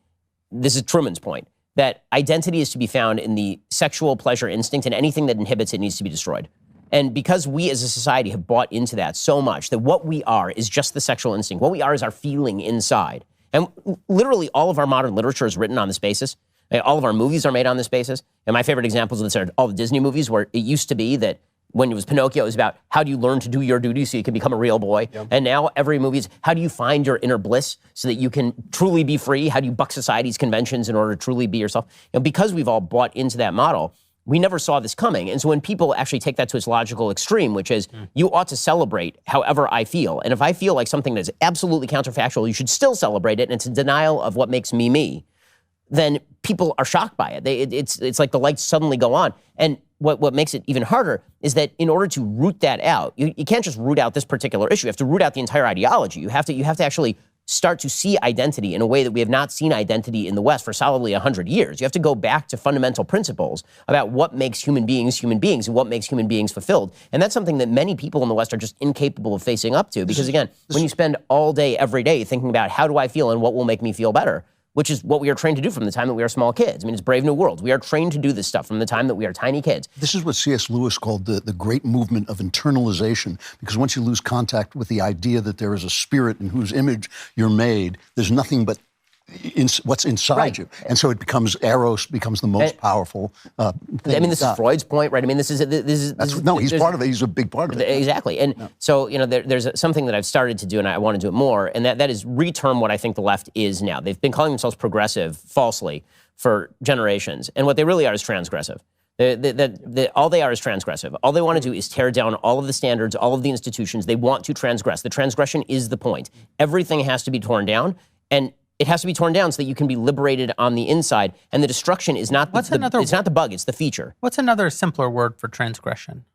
this is Truman's point, that identity is to be found in the sexual pleasure instinct, and anything that inhibits it needs to be destroyed. And because we as a society have bought into that so much, that what we are is just the sexual instinct. What we are is our feeling inside. And literally all of our modern literature is written on this basis. All of our movies are made on this basis. And my favorite examples of this are all the Disney movies, where it used to be that when it was Pinocchio, it was about how do you learn to do your duty so you can become a real boy. Yep. And now every movie is how do you find your inner bliss so that you can truly be free? How do you buck society's conventions in order to truly be yourself? Because we've all bought into that model, we never saw this coming. And so when people actually take that to its logical extreme, which is you ought to celebrate however I feel. And if I feel like something that is absolutely counterfactual, you should still celebrate it, and it's a denial of what makes me me, then people are shocked by it. It's like the lights suddenly go on. And what makes it even harder is that in order to root that out, you can't just root out this particular issue. You have to root out the entire ideology. You have to actually start to see identity in a way that we have not seen identity in the West for solidly 100 years. You have to go back to fundamental principles about what makes human beings and what makes human beings fulfilled. And that's something that many people in the West are just incapable of facing up to. Because again, when you spend all day, every day thinking about how do I feel and what will make me feel better, which is what we are trained to do from the time that we are small kids. I mean, it's Brave New World. We are trained to do this stuff from the time that we are tiny kids. This is what C.S. Lewis called the great movement of internalization, because once you lose contact with the idea that there is a spirit in whose image you're made, there's nothing but what's inside you. And so it becomes, Eros becomes the most powerful thing. I mean, this is Freud's point, right? I mean, he's part of it. He's a big part of it. Exactly. And so, there's something that I've started to do, and I want to do it more, and that is reterm what I think the left is now. They've been calling themselves progressive falsely for generations, and what they really are is transgressive. All they are is transgressive. All they want to do is tear down all of the standards, all of the institutions. They want to transgress. The transgression is the point. Everything has to be torn down, and it has to be torn down so that you can be liberated on the inside. And the destruction is not it's not the bug, it's the feature. What's another simpler word for transgression?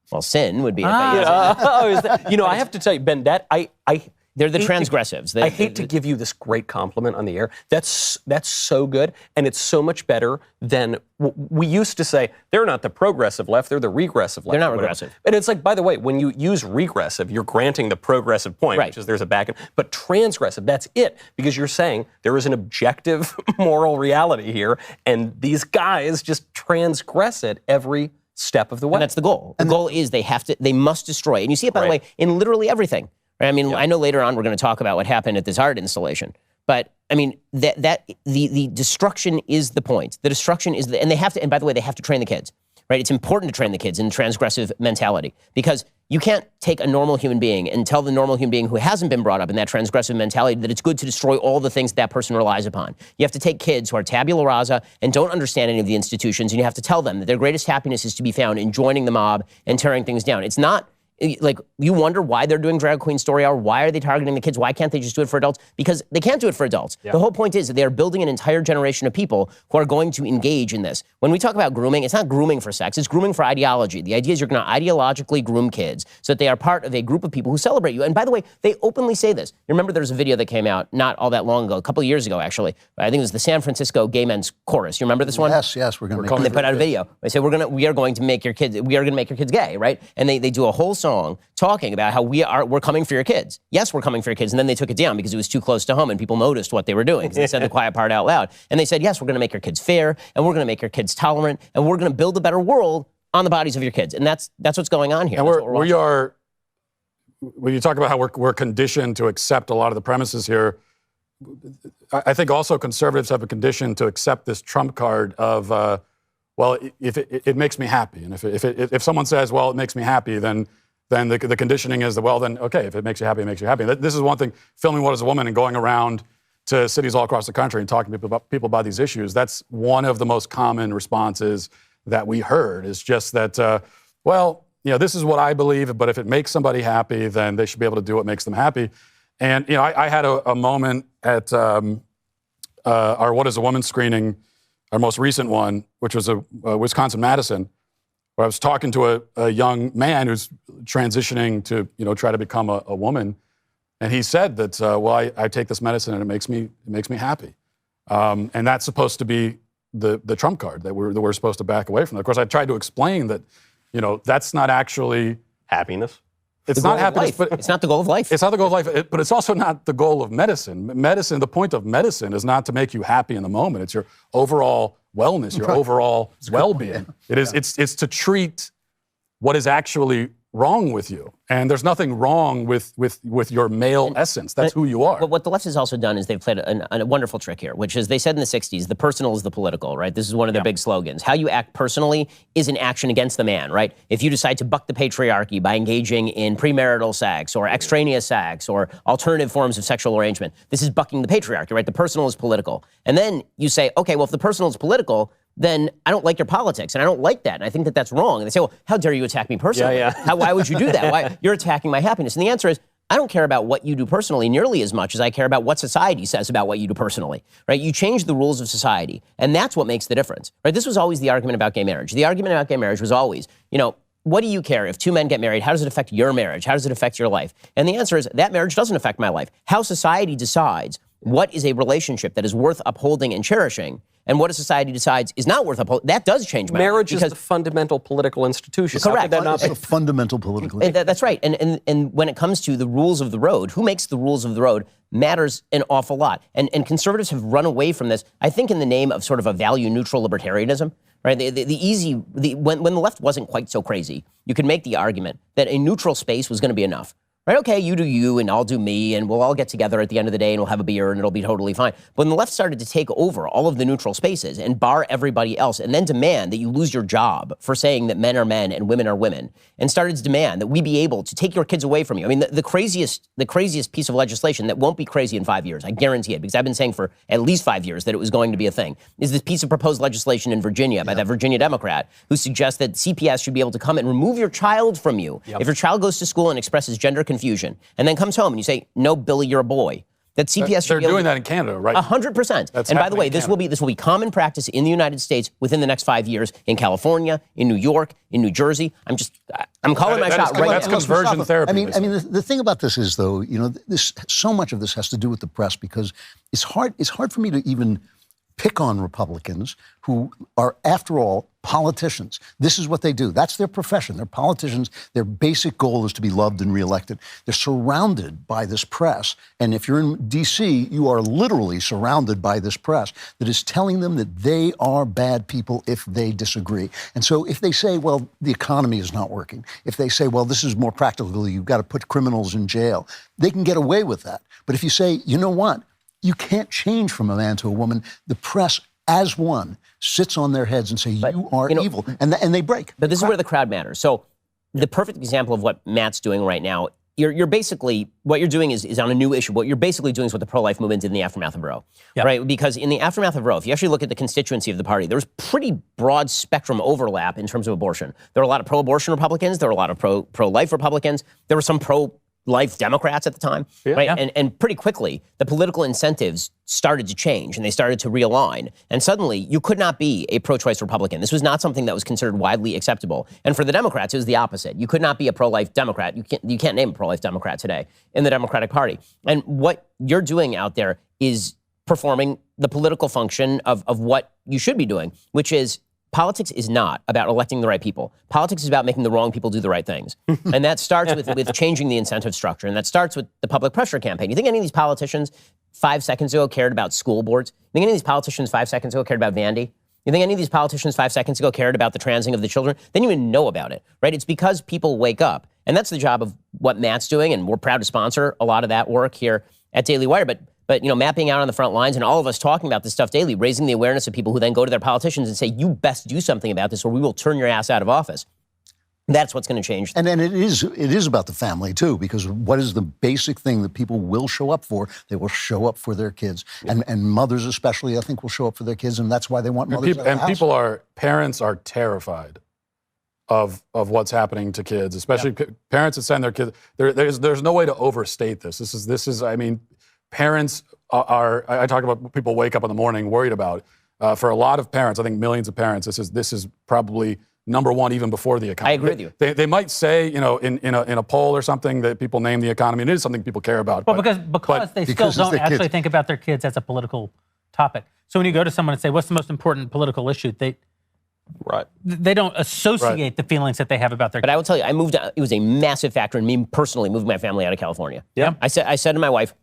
Well, sin would be. I have to tell you, Ben, they're the transgressives. I hate to give you this great compliment on the air. That's so good, and it's so much better than we used to say. They're not the progressive left; they're the regressive left. They're not regressive. And it's like, by the way, when you use regressive, you're granting the progressive point, which is there's a back end. But transgressive, that's it, because you're saying there is an objective moral reality here, and these guys just transgress it every step of the way. And that's the goal. The goal is they must destroy. And you see it, by the way, in literally everything. I mean, I know later on we're going to talk about what happened at this art installation, but I mean the destruction is the point. The destruction is and they have to. And by the way, they have to train the kids, right? It's important to train the kids in transgressive mentality, because you can't take a normal human being and tell the normal human being who hasn't been brought up in that transgressive mentality that it's good to destroy all the things that person relies upon. You have to take kids who are tabula rasa and don't understand any of the institutions, and you have to tell them that their greatest happiness is to be found in joining the mob and tearing things down. It's not. Like, you wonder why they're doing Drag Queen Story Hour. Why are they targeting the kids? Why can't they just do it for adults? Because they can't do it for adults. Yeah. The whole point is that they are building an entire generation of people who are going to engage in this. When we talk about grooming, it's not grooming for sex. It's grooming for ideology. The idea is you're going to ideologically groom kids so that they are part of a group of people who celebrate you. And by the way, they openly say this. You remember there's a video that came out not all that long ago, a couple of years ago, actually. I think it was the San Francisco Gay Men's Chorus. You remember this one? Yes, we're going to make it. They put out a video. They say, we are going to make your kids gay, right? And they do a whole song song talking about how we're coming for your kids. Yes, we're coming for your kids. And then they took it down because it was too close to home and people noticed what they were doing. They said the quiet part out loud. And they said, yes, we're going to make your kids fair and we're going to make your kids tolerant and we're going to build a better world on the bodies of your kids. And that's what's going on here. And we are, when you talk about how we're conditioned to accept a lot of the premises here, I think also conservatives have a condition to accept this trump card of, well, if it makes me happy. And if someone says, well, it makes me happy, then the conditioning is that, well, then, okay, if it makes you happy, it makes you happy. This is one thing, filming What is a Woman and going around to cities all across the country and talking to people about these issues. That's one of the most common responses that we heard, is just that, well, this is what I believe, but if it makes somebody happy, then they should be able to do what makes them happy. And, I had a moment at our What is a Woman screening, our most recent one, which was a Wisconsin-Madison, where I was talking to a young man who's transitioning to, try to become a woman. And he said that, well, I take this medicine and it makes me happy. And that's supposed to be the trump card that we're supposed to back away from. Of course, I tried to explain that, that's not actually happiness. It's not happiness, but it's not the goal of life. It's not the goal of life, but it's also not the goal of medicine. Medicine, the point of medicine is not to make you happy in the moment. It's your overall wellness, your overall well-being. It's to treat what is actually wrong with you. And there's nothing wrong with your male essence. That's who you are. But what the left has also done is they've played a wonderful trick here, which is they said in the 60s, the personal is the political, right? This is one of their big slogans. How you act personally is an action against the man, right? If you decide to buck the patriarchy by engaging in premarital sex or extraneous sex or alternative forms of sexual arrangement, this is bucking the patriarchy, right? The personal is political. And then you say, okay, well, if the personal is political, then I don't like your politics, and I don't like that, and I think that that's wrong. And they say, well, how dare you attack me personally? Why would you do that? Why? You're attacking my happiness. And the answer is, I don't care about what you do personally nearly as much as I care about what society says about what you do personally, right? You change the rules of society, and that's what makes the difference, right? This was always the argument about gay marriage. The argument about gay marriage was always, what do you care if two men get married? How does it affect your marriage? How does it affect your life? And the answer is, that marriage doesn't affect my life. How society decides what is a relationship that is worth upholding and cherishing, and what a society decides is not worth upholding, that does change marriage. Marriage is the fundamental political institution. Correct. It's a fundamental political institution. That's right. And when it comes to the rules of the road, who makes the rules of the road matters an awful lot. And conservatives have run away from this, I think, in the name of sort of a value-neutral libertarianism. Right? When the left wasn't quite so crazy, you could make the argument that a neutral space was going to be enough. Right? Okay, you do you and I'll do me and we'll all get together at the end of the day and we'll have a beer and it'll be totally fine. But when the left started to take over all of the neutral spaces and bar everybody else and then demand that you lose your job for saying that men are men and women are women, and started to demand that we be able to take your kids away from you. I mean, the craziest piece of legislation that won't be crazy in 5 years, I guarantee it, because I've been saying for at least 5 years that it was going to be a thing, is this piece of proposed legislation in Virginia by that Virginia Democrat who suggests that CPS should be able to come and remove your child from you if your child goes to school and expresses gender confusion and then comes home and you say, no, Billy, you're a boy. That CPS should be They're doing that in Canada, right? 100%. And by the way, this will be common practice in the United States within the next 5 years, in California, in New York, in New Jersey. I'm calling my shot right now. That's conversion therapy. I mean, the thing about this is, though, so much of this has to do with the press, because it's hard for me to even pick on Republicans who are, after all, politicians. This is what they do. That's their profession. They're politicians. Their basic goal is to be loved and reelected. They're surrounded by this press. And if you're in D.C., you are literally surrounded by this press that is telling them that they are bad people if they disagree. And so if they say, well, the economy is not working, if they say, well, this is more practical, you've got to put criminals in jail, they can get away with that. But if you say, you know what, you can't change from a man to a woman, the press, as one, sits on their heads and say, you are evil, and they break. But this is where the crowd matters. So the perfect example of what Matt's doing right now, you're basically, what you're doing is on a new issue. What you're basically doing is what the pro-life movement did in the aftermath of Roe, right? Because in the aftermath of Roe, if you actually look at the constituency of the party, there's pretty broad spectrum overlap in terms of abortion. There were a lot of pro-abortion Republicans. There were a lot of pro-life Republicans. There were some pro-life Democrats at the time, right? And pretty quickly, the political incentives started to change and they started to realign. And suddenly, you could not be a pro-choice Republican. This was not something that was considered widely acceptable. And for the Democrats, it was the opposite. You could not be a pro-life Democrat. You can't name a pro-life Democrat today in the Democratic Party. And what you're doing out there is performing the political function of what you should be doing, which is politics is not about electing the right people. Politics is about making the wrong people do the right things. And that starts with changing the incentive structure. And that starts with the public pressure campaign. You think any of these politicians 5 seconds ago cared about school boards? You think any of these politicians 5 seconds ago cared about Vandy? You think any of these politicians 5 seconds ago cared about the transing of the children? They didn't even know about it, right? It's because people wake up. And that's the job of what Matt's doing. And we're proud to sponsor a lot of that work here at Daily Wire. But Matt being out on the front lines and all of us talking about this stuff daily, raising the awareness of people who then go to their politicians and say, you best do something about this or we will turn your ass out of office. That's what's going to change. And then it is about the family, too, because what is the basic thing that people will show up for? They will show up for their kids. And mothers especially, I think, will show up for their kids, and that's why they want mothers parents are terrified of what's happening to kids, especially parents that send their kids. There's no way to overstate this. This is. I mean, parents are. I talk about people wake up in the morning worried about. For a lot of parents, I think millions of parents, this is probably number one even before the economy. I agree with you. They might say, in a poll or something that people name the economy. And it is something people care about. Well, because they still don't actually think about their kids as a political topic. So when you go to someone and say, what's the most important political issue? They don't associate the feelings that they have about their kids. But I will tell you, it was a massive factor in me personally moving my family out of California. Yeah. I said to my wife,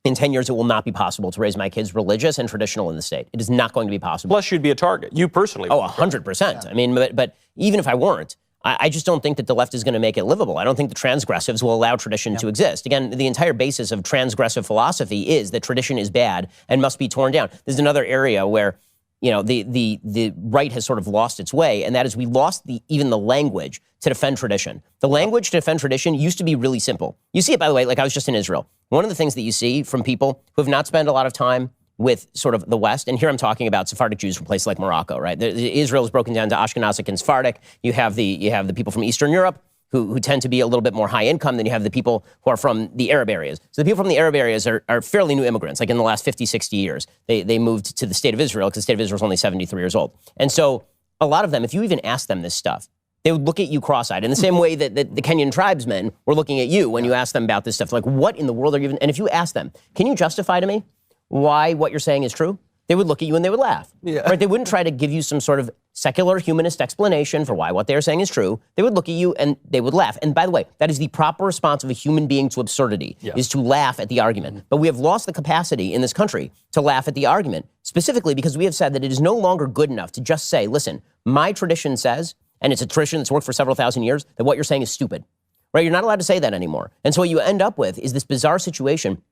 in 10 years, it will not be possible to raise my kids religious and traditional in the state. It is not going to be possible. Plus, you'd be a target. You personally. Oh, 100%. I mean, but even if I weren't, I just don't think that the left is going to make it livable. I don't think the transgressives will allow tradition to exist. Again, the entire basis of transgressive philosophy is that tradition is bad and must be torn down. There's another area where the right has sort of lost its way, and that is we lost even the language to defend tradition. The language to defend tradition used to be really simple. You see it, by the way, like I was just in Israel. One of the things that you see from people who have not spent a lot of time with sort of the West, and here I'm talking about Sephardic Jews from places like Morocco, right? Israel is broken down to Ashkenazic and Sephardic. You have the people from Eastern Europe who tend to be a little bit more high income than you have the people who are from the Arab areas. So the people from the Arab areas are fairly new immigrants, like in the last 50, 60 years. They moved to the state of Israel because the state of Israel is only 73 years old. And so a lot of them, if you even ask them this stuff, they would look at you cross-eyed in the same way that the Kenyan tribesmen were looking at you when you asked them about this stuff. Like, what in the world are you even... And if you ask them, can you justify to me why what you're saying is true? They would look at you and they would laugh. Yeah. Right? They wouldn't try to give you some sort of secular humanist explanation for why what they're saying is true. They would look at you and they would laugh. And by the way, that is the proper response of a human being to absurdity, is to laugh at the argument. Mm-hmm. But we have lost the capacity in this country to laugh at the argument, specifically because we have said that it is no longer good enough to just say, listen, my tradition says, and it's a tradition that's worked for several thousand years, that what you're saying is stupid. Right? You're not allowed to say that anymore. And so what you end up with is this bizarre situation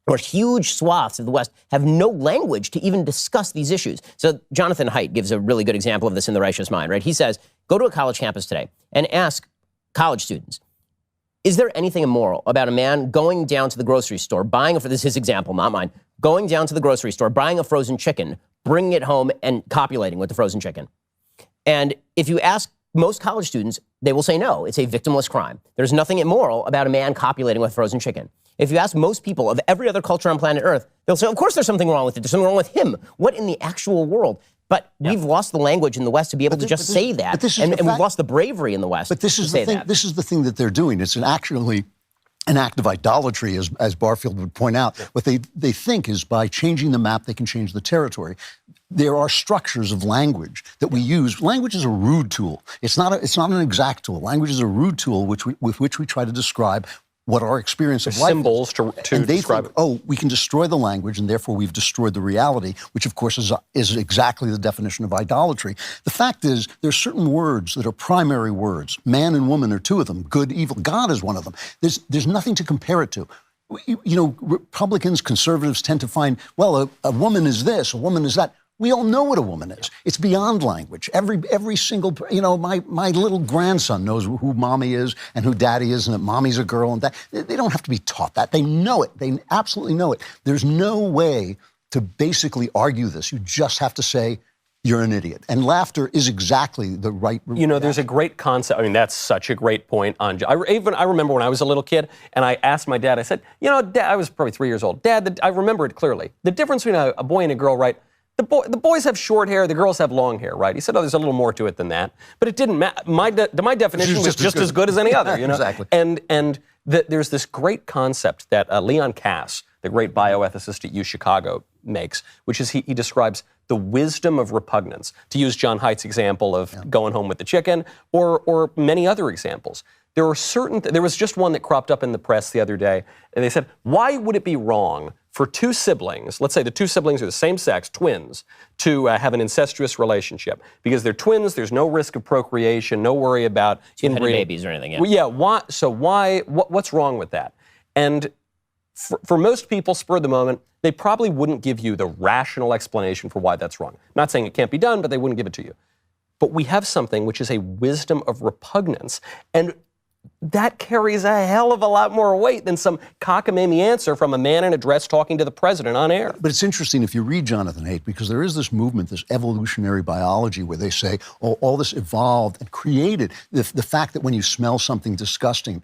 where huge swaths of the West have no language to even discuss these issues. So Jonathan Haidt gives a really good example of this in The Righteous Mind, right? He says, go to a college campus today and ask college students, is there anything immoral about a man going down to the grocery store, this is his example, not mine, going down to the grocery store, buying a frozen chicken, bringing it home and copulating with the frozen chicken? And if you ask most college students, they will say no, it's a victimless crime. There's nothing immoral about a man copulating with frozen chicken. If you ask most people of every other culture on planet Earth, they'll say, of course there's something wrong with it. There's something wrong with him. What in the actual world? But we've lost the language in the West to be able to just say that. And we've lost the bravery in the West to say that. This is the thing that they're doing. It's actually an act of idolatry, as Barfield would point out. What they think is by changing the map, they can change the territory. There are structures of language that we use. Language is a rude tool. It's not an exact tool. Language is a rude tool with which we try to describe what our experience of life symbols is. to and they describe think, it. We can destroy the language, and therefore we've destroyed the reality, which of course is exactly the definition of idolatry. The fact is, there's certain words that are primary words. Man and woman are two of them. Good, evil. God is one of them. There's nothing to compare it to. Republicans, conservatives tend to find, well, a woman is this, a woman is that. We all know what a woman is. It's beyond language. Every single, my little grandson knows who mommy is and who daddy is, and that mommy's a girl, and that. They don't have to be taught that. They know it. They absolutely know it. There's no way to basically argue this. You just have to say, you're an idiot. And laughter is exactly the right reaction. There's a great concept. I mean, that's such a great point. I remember when I was a little kid, and I asked my dad, I said, Dad, I was probably 3 years old. Dad, I remember it clearly. The difference between a boy and a girl, right? The boys have short hair, the girls have long hair, right? He said, there's a little more to it than that. But it didn't matter. My definition was just as good as any other, Exactly. And there's this great concept that Leon Kass, the great bioethicist at UChicago, makes, which is he describes the wisdom of repugnance, to use John Haidt's example of going home with the chicken, or many other examples. There was just one that cropped up in the press the other day, and they said, why would it be wrong for two siblings, let's say the two siblings are the same sex, twins, to have an incestuous relationship? Because they're twins, there's no risk of procreation, no worry about inbreeding babies or anything. Yeah. Well, yeah. What's wrong with that? And for most people, spur of the moment, they probably wouldn't give you the rational explanation for why that's wrong. Not saying it can't be done, but they wouldn't give it to you. But we have something which is a wisdom of repugnance, and that carries a hell of a lot more weight than some cockamamie answer from a man in a dress talking to the president on air. But it's interesting if you read Jonathan Haidt, because there is this movement, this evolutionary biology, where they say, oh, all this evolved and created. The fact that when you smell something disgusting,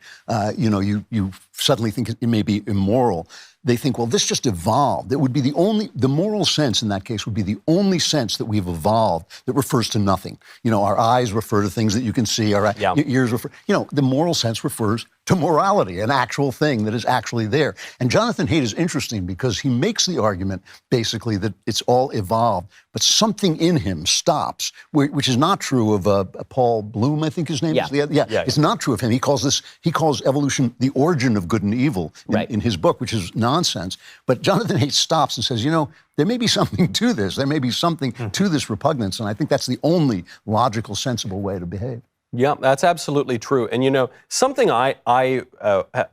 you suddenly think it may be immoral. They think, well, this just evolved. It would be the moral sense in that case would be the only sense that we've evolved that refers to nothing. Our eyes refer to things that you can see, our ears refer, the moral sense refers to morality, an actual thing that is actually there. And Jonathan Haidt is interesting because he makes the argument, basically, that it's all evolved, but something in him stops, which is not true of Paul Bloom, I think his name is. It's not true of him. He calls evolution the origin of good and evil in his book, which is nonsense. But Jonathan Haidt stops and says, there may be something to this. There may be something to this repugnance, and I think that's the only logical, sensible way to behave. Yeah, that's absolutely true. And, something I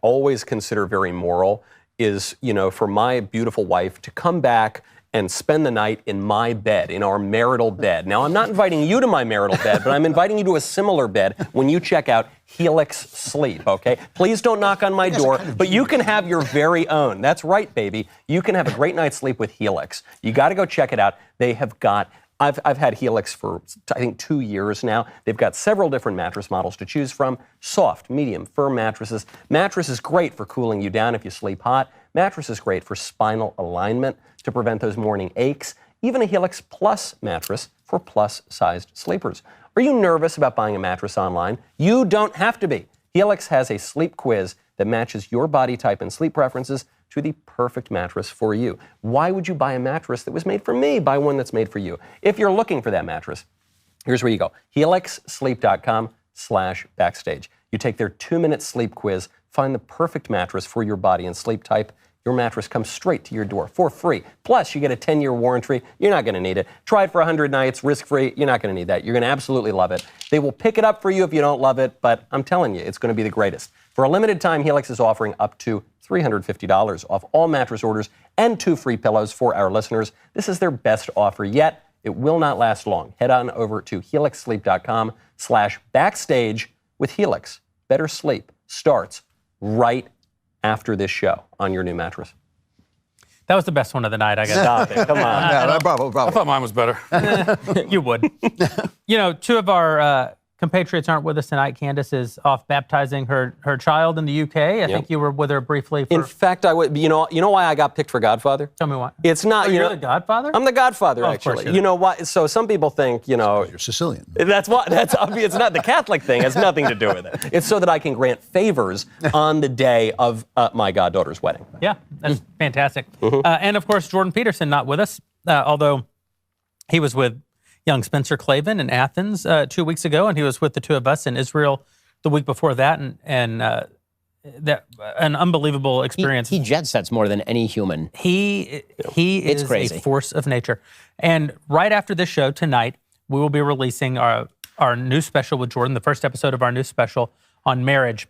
always consider very moral is, for my beautiful wife to come back and spend the night in my bed, in our marital bed. Now, I'm not inviting you to my marital bed, but I'm inviting you to a similar bed when you check out Helix Sleep, okay? Please don't knock on my door, but you can have your very own. That's right, baby. You can have a great night's sleep with Helix. You got to go check it out. They have got... I've had Helix for, I think, 2 years now. They've got several different mattress models to choose from. Soft, medium, firm mattresses. Mattress is great for cooling you down if you sleep hot. Mattress is great for spinal alignment to prevent those morning aches. Even a Helix Plus mattress for plus-sized sleepers. Are you nervous about buying a mattress online? You don't have to be. Helix has a sleep quiz that matches your body type and sleep preferences to the perfect mattress for you. Why would you buy a mattress that was made for me? Buy one that's made for you. If you're looking for that mattress, here's where you go. HelixSleep.com/Backstage. You take their 2-minute sleep quiz, find the perfect mattress for your body and sleep type. Your mattress comes straight to your door for free. Plus, you get a 10-year warranty. You're not going to need it. Try it for 100 nights, risk-free. You're not going to need that. You're going to absolutely love it. They will pick it up for you if you don't love it, but I'm telling you, it's going to be the greatest. For a limited time, Helix is offering up to $350 off all mattress orders and 2 free pillows for our listeners. This is their best offer yet. It will not last long. Head on over to HelixSleep.com/Backstage with Helix. Better sleep starts right after this show on your new mattress. That was the best one of the night, I guess. Stop it. Come on. Bravo. I thought mine was better. You would. 2 of our compatriots aren't with us tonight. Candace is off baptizing her child in the UK. I think you were with her briefly. In fact, I would. You know why I got picked for Godfather? Tell me why. It's not. You're the Godfather? I'm the Godfather, actually. You know why? So some people think, You're Sicilian. That's why. That's obvious. It's not the Catholic thing. It has nothing to do with it. It's so that I can grant favors on the day of my goddaughter's wedding. Yeah, that's fantastic. And of course, Jordan Peterson not with us, although he was with young Spencer Klavan in Athens 2 weeks ago, and he was with the 2 of us in Israel the week before that, and that an unbelievable experience. He jet sets more than any human. He is crazy. A force of nature. And right after this show tonight, we will be releasing our new special with Jordan, the first episode of our new special on marriage.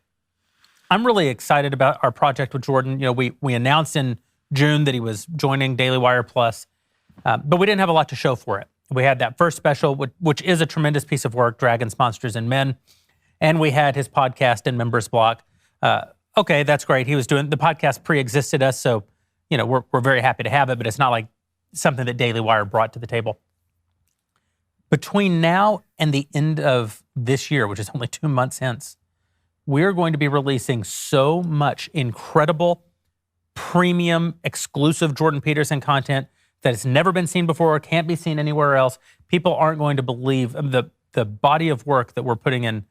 I'm really excited about our project with Jordan. We announced in June that he was joining Daily Wire Plus, but we didn't have a lot to show for it. We had that first special, which is a tremendous piece of work, Dragons, Monsters, and Men. And we had his podcast and members block. Okay, that's great. He was doing, the podcast pre-existed us, so, we're very happy to have it, but it's not like something that Daily Wire brought to the table. Between now and the end of this year, which is only 2 months hence, we're going to be releasing so much incredible, premium, exclusive Jordan Peterson content that has never been seen before or can't be seen anywhere else. People aren't going to believe the body of work that we're putting in,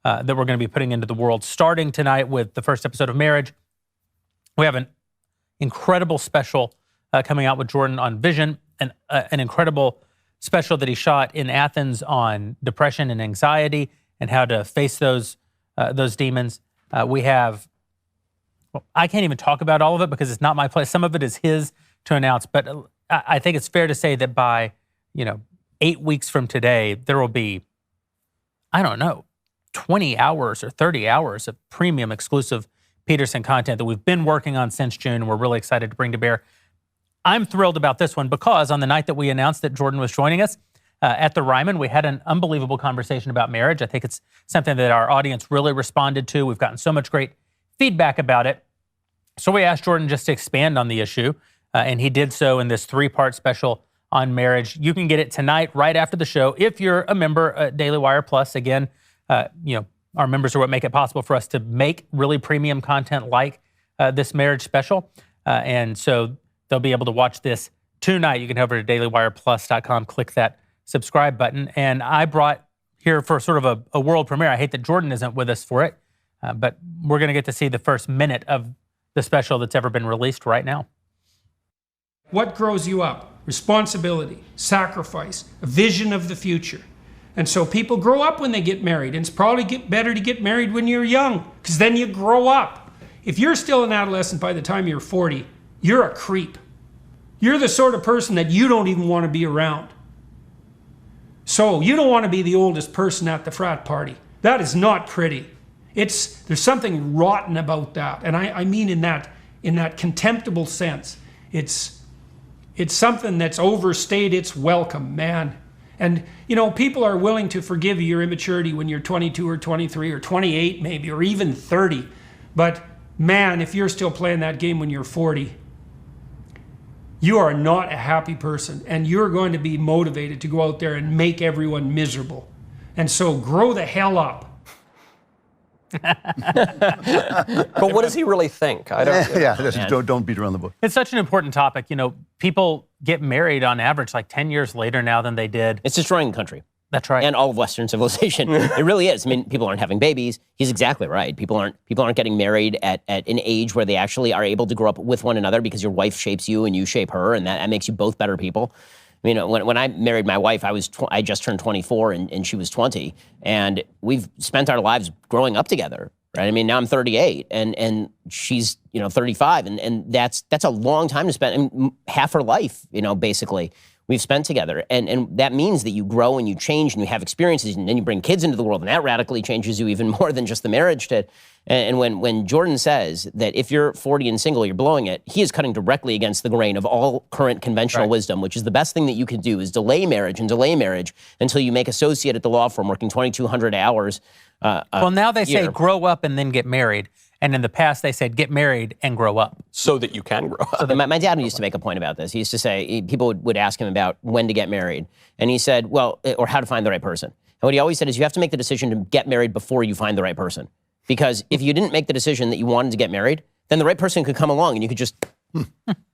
that we're going to be putting into the world. Starting tonight with the first episode of Marriage, we have an incredible special coming out with Jordan on vision an incredible special that he shot in Athens on depression and anxiety and how to face those demons. We have, I can't even talk about all of it because it's not my place. Some of it is his to announce, but I think it's fair to say that by 8 weeks from today, there will be, 20 hours or 30 hours of premium exclusive Peterson content that we've been working on since June. We're really excited to bring to bear. I'm thrilled about this one because on the night that we announced that Jordan was joining us at the Ryman, we had an unbelievable conversation about marriage. I think it's something that our audience really responded to. We've gotten so much great feedback about it. So we asked Jordan just to expand on the issue, and he did so in this 3-part special on marriage. You can get it tonight right after the show if you're a member at Daily Wire Plus. Again, our members are what make it possible for us to make really premium content like this marriage special. And so they'll be able to watch this tonight. You can head over to dailywireplus.com, click that subscribe button. And I brought here for sort of a world premiere. I hate that Jordan isn't with us for it, but we're going to get to see the first minute of the special that's ever been released right now. What grows you up? Responsibility, sacrifice, a vision of the future. And so people grow up when they get married, and it's probably better to get married when you're young, because then you grow up. If you're still an adolescent by the time you're 40, you're a creep. You're the sort of person that you don't even want to be around. So you don't want to be the oldest person at the frat party. That is not pretty. There's something rotten about that, and I mean in that contemptible sense. It's something that's overstayed its welcome, man. And, people are willing to forgive your immaturity when you're 22 or 23 or 28 maybe, or even 30. But, man, if you're still playing that game when you're 40, you are not a happy person. And you're going to be motivated to go out there and make everyone miserable. And so grow the hell up. But what does he really think? I don't. Don't beat around the bush. It's such an important topic. People get married on average like 10 years later now than they did. It's destroying the country. That's right. And all of Western civilization. It really is. I mean, people aren't having babies. He's exactly right. People aren't getting married at an age where they actually are able to grow up with one another because your wife shapes you and you shape her, and that makes you both better people. I mean, when I married my wife, I just turned 24 and she was 20, and we've spent our lives growing up together, right? I mean, now I'm 38 and she's 35, and that's a long time to spend. I mean, half her life, basically we've spent together, and that means that you grow and you change and you have experiences, and then you bring kids into the world, and that radically changes you even more than just the marriage did. And when Jordan says that if you're 40 and single, you're blowing it, he is cutting directly against the grain of all current conventional wisdom, which is the best thing that you can do is delay marriage until you make associate at the law firm working 2,200 hours. Well, now they say grow up and then get married. And in the past, they said get married and grow up. So that you can grow up. So my dad used to make a point about this. He used to say, people would ask him about when to get married. And he said, well, or how to find the right person. And what he always said is you have to make the decision to get married before you find the right person. Because if you didn't make the decision that you wanted to get married, then the right person could come along and you could just pull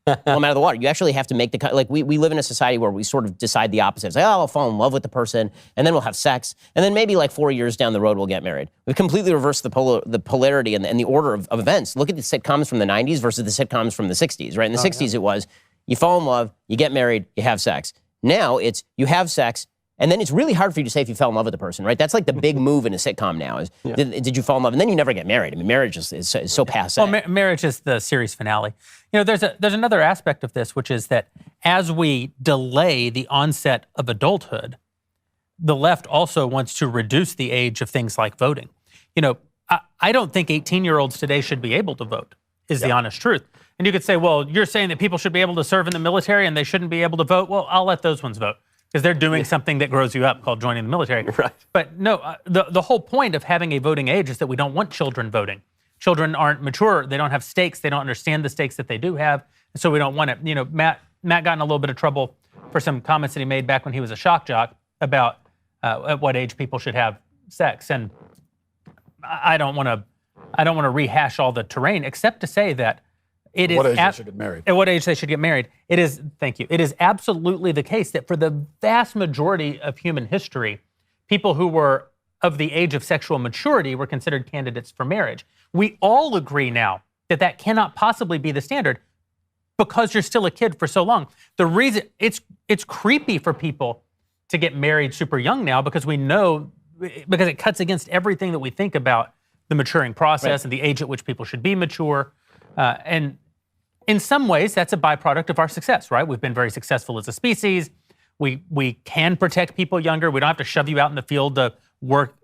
them out of the water. You actually have to make we live in a society where we sort of decide the opposite. It's like, I'll fall in love with the person, and then we'll have sex, and then maybe 4 years down the road we'll get married. We've completely reversed the polarity and the order of events. Look at the sitcoms from the 90s versus the sitcoms from the 60s, right? In the 60s it was, you fall in love, you get married, you have sex. Now it's, you have sex, and then it's really hard for you to say if you fell in love with the person, right? That's like the big move in a sitcom now is, did you fall in love? And then you never get married. I mean, marriage is so passe. Well, marriage is the series finale. There's another aspect of this, which is that as we delay the onset of adulthood, the left also wants to reduce the age of things like voting. I don't think 18-year-olds today should be able to vote, is the honest truth. And you could say, well, you're saying that people should be able to serve in the military and they shouldn't be able to vote. Well, I'll let those ones vote. Because they're doing something that grows you up called joining the military. Right. But no, the whole point of having a voting age is that we don't want children voting. Children aren't mature. They don't have stakes. They don't understand the stakes that they do have. And so we don't want it. Matt got in a little bit of trouble for some comments that he made back when he was a shock jock about at what age people should have sex. And I don't want to rehash all the terrain except to say that it is what age they should get married. At what age they should get married. It is, thank you. It is absolutely the case that for the vast majority of human history, people who were of the age of sexual maturity were considered candidates for marriage. We all agree now that that cannot possibly be the standard. because you're still a kid for so long. The reason it's creepy for people to get married super young now because we know, because it cuts against everything that we think about the maturing process and the age at which people should be mature. And in some ways, that's a byproduct of our success, right? We've been very successful as a species. We can protect people younger. We don't have to shove you out in the field to work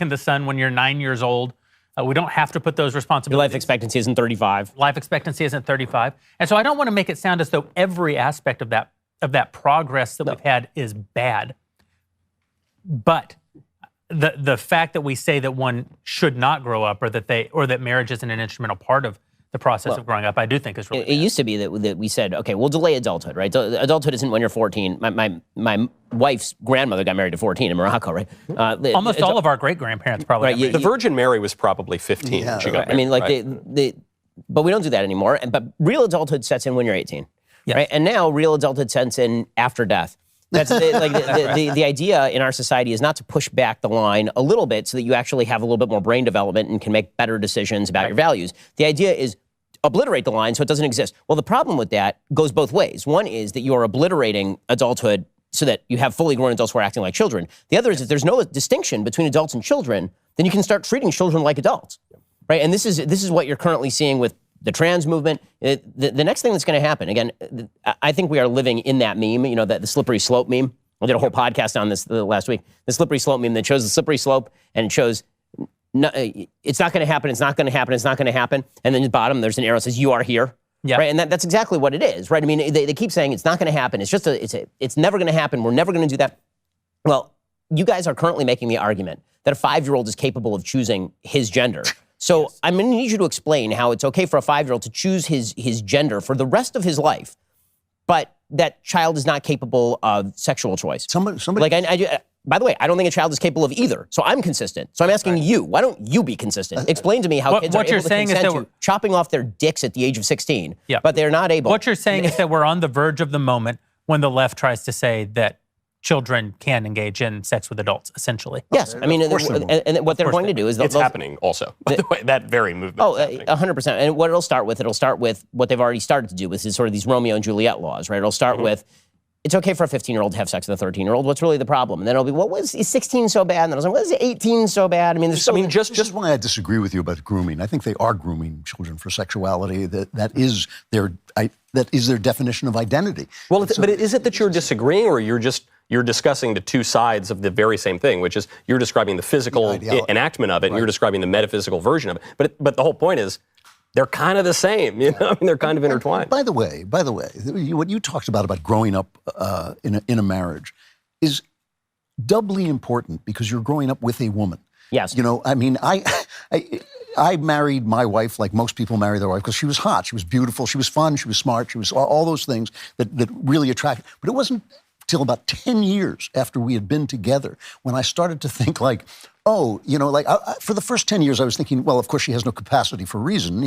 in the sun when you're 9 years old. We don't have to put those responsibilities. Your life expectancy isn't 35. Life expectancy isn't 35. And so I don't want to make it sound as though every aspect of that progress that we've had is bad. But the fact that we say that one should not grow up or that marriage isn't an instrumental part of the process of growing up, I do think is really bad. It used to be that we said, okay, we'll delay adulthood, right? So adulthood isn't when you're 14. My wife's grandmother got married at 14 in Morocco, right? Almost all of our great-grandparents probably got married. The Virgin Mary was probably 15 when she got married. I mean, but we don't do that anymore. But real adulthood sets in when you're 18, right? And now real adulthood sets in after death. That's the idea in our society is not to push back the line a little bit so that you actually have a little bit more brain development and can make better decisions about your values. The idea is obliterate the line so it doesn't exist. Well, the problem with that goes both ways. One is that you are obliterating adulthood so that you have fully grown adults who are acting like children. The other is if there's no distinction between adults and children, then you can start treating children like adults, right? And this is what you're currently seeing with the trans movement. The next thing that's going to happen, again, I think we are living in that meme, the slippery slope meme. I did a whole podcast on this last week. The slippery slope meme that shows the slippery slope and it shows it's not going to happen, it's not going to happen, it's not going to happen. And then at the bottom, there's an arrow that says, you are here. Right? And that's exactly what it is, right? I mean, they keep saying it's not going to happen. It's just it's never going to happen. We're never going to do that. Well, you guys are currently making the argument that a 5-year-old is capable of choosing his gender. So I'm going to need you to explain how it's okay for a 5-year-old to choose his gender for the rest of his life, but that child is not capable of sexual choice. Somebody. Like by the way, I don't think a child is capable of either. So I'm consistent. So I'm asking you, why don't you be consistent? Explain to me how kids are able to consent to chopping off their dicks at the age of 16, but they're not able. What you're saying is that we're on the verge of the moment when the left tries to say that children can engage in sex with adults, essentially. Yes, I mean, and what they're going to do is it's happening also. By the way, that very movement. 100%. And what it'll start with what they've already started to do, which is sort of these Romeo and Juliet laws, right? It'll start with it's okay for a 15-year-old to have sex with a 13-year-old. What's really the problem? And then it'll be, is 16 so bad? And then I was like, what is 18 so bad? I mean, just why I disagree with you about grooming. I think they are grooming children for sexuality. That is their definition of identity. Well, but is it that you're disagreeing, or you're discussing the two sides of the very same thing, which is you're describing the physical enactment of it, and you're describing the metaphysical version of it. But the whole point is, they're kind of the same, I mean, they're kind of intertwined. By the way, what you talked about growing up in a marriage is doubly important because you're growing up with a woman. Yes. I mean, I married my wife like most people marry their wife because she was hot, she was beautiful, she was fun, she was smart, she was all those things that really attracted. But it wasn't till about 10 years after we had been together when I started to think like, for the first 10 years, I was thinking, well, of course, she has no capacity for reason.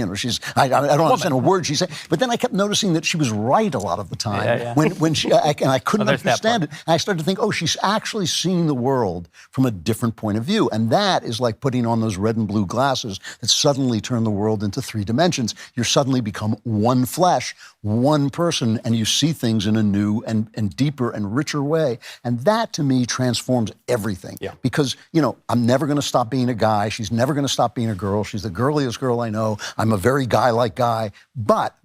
I don't understand a word she said. But then I kept noticing that she was right a lot of the time when she, and I couldn't understand it. And I started to think, she's actually seeing the world from a different point of view. And that is like putting on those red and blue glasses that suddenly turn the world into 3 dimensions. You suddenly become one flesh, one person, and you see things in a new and deeper and richer way. And that, to me, transforms everything. Yeah. Because, I'm never going to stop being a guy. She's never going to stop being a girl. She's the girliest girl I know. I'm a very guy-like guy. But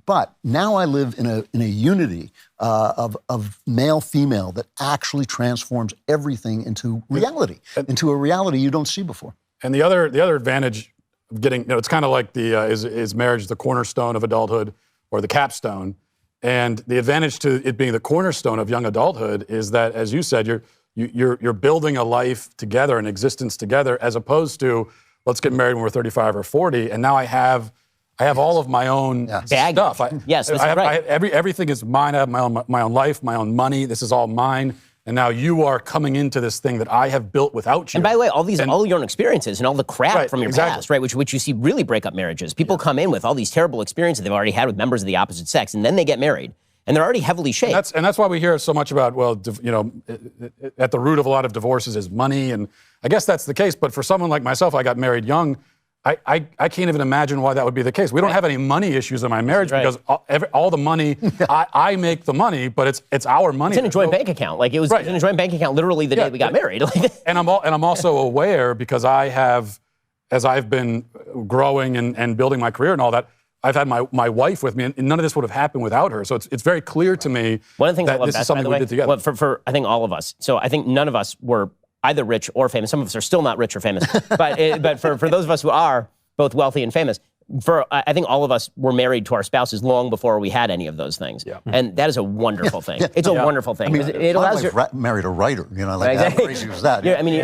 now I live in a unity of male-female that actually transforms everything into reality, into a reality you don't see before. And the other advantage of getting, it's kind of like is marriage the cornerstone of adulthood or the capstone? And the advantage to it being the cornerstone of young adulthood is that, as you said, you're building a life together, an existence together, as opposed to let's get married when we're 35 or 40, and now I have all of my own stuff. Everything is mine. I have my own life, my own money. This is all mine. And now you are coming into this thing that I have built without you. And by the way, all your own experiences and all the crap from your past, right, which you see really break up marriages. People come in with all these terrible experiences they've already had with members of the opposite sex, and then they get married. And they're already heavily shaped. And that's why we hear so much about, at the root of a lot of divorces is money. And I guess that's the case. But for someone like myself, I got married young. I can't even imagine why that would be the case. We don't have any money issues in my marriage because all the money, I make the money, but it's our money. It's in a joint bank account. Like it was in a joint bank account literally the day we got married. And I'm also aware because I have, as I've been growing and building my career and all that, I've had my wife with me, and none of this would have happened without her. So it's very clear to me One of the things I love this best, is something by the way, we did together. well, for I think all of us. So I think none of us were either rich or famous. Some of us are still not rich or famous. but for those of us who are both wealthy and famous, I think all of us were married to our spouses long before we had any of those things. Yeah. And that is a wonderful thing. It's a wonderful thing. I mean, it allows you married a writer, like how crazy was that? Yeah, I mean,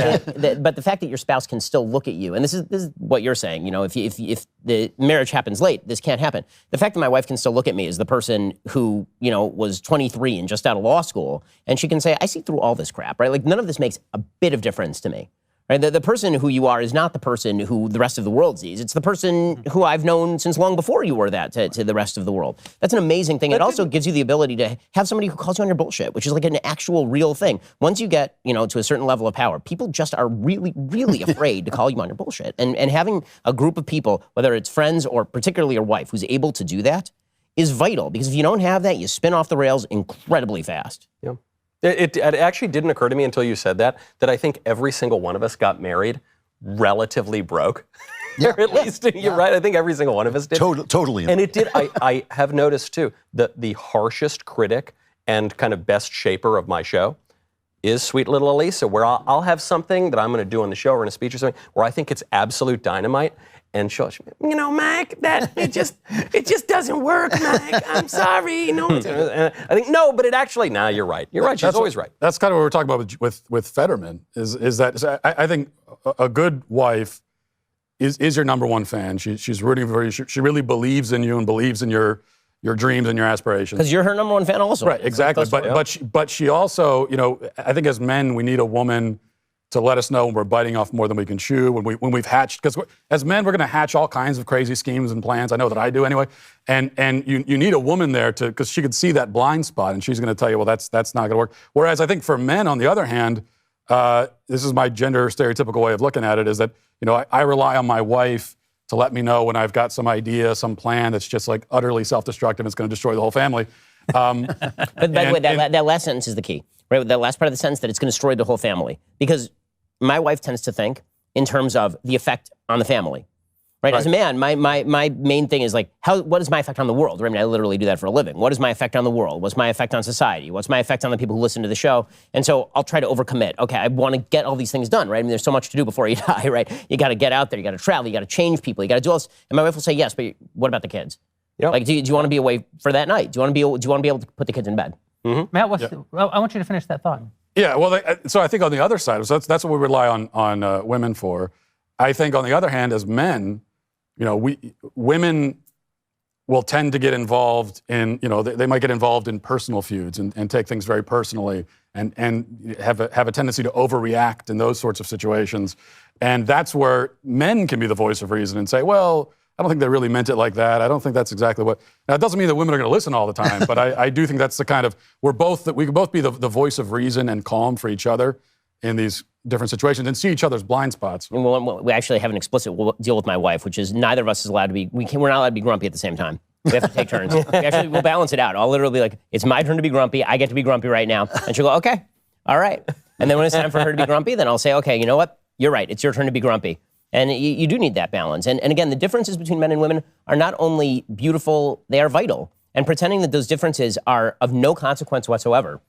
but the fact that your spouse can still look at you, and this is what you're saying, if the marriage happens late, this can't happen. The fact that my wife can still look at me as the person who, was 23 and just out of law school, and she can say, I see through all this crap, right? Like none of this makes a bit of difference to me. Right? The person who you are is not the person who the rest of the world sees. It's the person who I've known since long before you were that to the rest of the world. That's an amazing thing. It also gives you the ability to have somebody who calls you on your bullshit, which is like an actual real thing. Once you get, to a certain level of power, people just are really, really afraid to call you on your bullshit. And having a group of people, whether it's friends or particularly your wife, who's able to do that is vital. Because if you don't have that, you spin off the rails incredibly fast. Yeah. It actually didn't occur to me until you said that I think every single one of us got married relatively broke. Yeah. Or at least, you're right, I think every single one of us did. Totally. And it did, I have noticed too, that the harshest critic and kind of best shaper of my show is sweet little Elisa, where I'll have something that I'm going to do on the show or in a speech or something where I think it's absolute dynamite. And she'll Mike, it just doesn't work, Mike. I'm sorry. No, and I think no, but it actually. Nah, you're right. You're right. She's always right. That's kind of what we're talking about with Fetterman. Is that I think a good wife is your number one fan. She's rooting for you. She really believes in you and believes in your dreams and your aspirations. Because you're her number one fan, also. Right. Exactly. But she also, I think as men we need a woman to let us know when we're biting off more than we can chew, when we've hatched, because as men, we're going to hatch all kinds of crazy schemes and plans. I know that I do anyway. And you need a woman there because she could see that blind spot, and she's going to tell you, well, that's not going to work. Whereas I think for men, on the other hand, this is my gender stereotypical way of looking at it, is that, I rely on my wife to let me know when I've got some idea, some plan that's just like utterly self-destructive, it's going to destroy the whole family. But by the way, that last sentence is the key, right? That last part of the sentence, that it's going to destroy the whole family. Because my wife tends to think in terms of the effect on the family, right? As a man, my main thing is like, what is my effect on the world? I mean, I literally do that for a living. What is my effect on the world? What's my effect on society? What's my effect on the people who listen to the show? And so I'll try to overcommit. Okay, I want to get all these things done, right? I mean, there's so much to do before you die, right? You got to get out there, you got to travel, you got to change people, you got to do all this. And my wife will say, yes, but what about the kids? Yep. Like, do you want to be away for that night? Do you want to be able to put the kids in bed? Mm-hmm. Matt, I want you to finish that thought. Yeah, well, so I think on the other side, so that's what we rely on women for. I think on the other hand, as men, women will tend to get involved in, they might get involved in personal feuds and take things very personally and have a tendency to overreact in those sorts of situations. And that's where men can be the voice of reason and say, well, I don't think they really meant it like that. I don't think that's exactly what. Now, it doesn't mean that women are going to listen all the time, but I do think that's the kind of, we can both be the voice of reason and calm for each other in these different situations and see each other's blind spots. Well, we actually have an explicit deal with my wife, which is neither of us is allowed to be, we're not allowed to be grumpy at the same time. We have to take turns. We'll balance it out. I'll literally be like, it's my turn to be grumpy. I get to be grumpy right now. And she'll go, okay, all right. And then when it's time for her to be grumpy, then I'll say, okay, you know what? You're right. It's your turn to be grumpy. And you do need that balance. And again, the differences between men and women are not only beautiful, they are vital. And pretending that those differences are of no consequence whatsoever,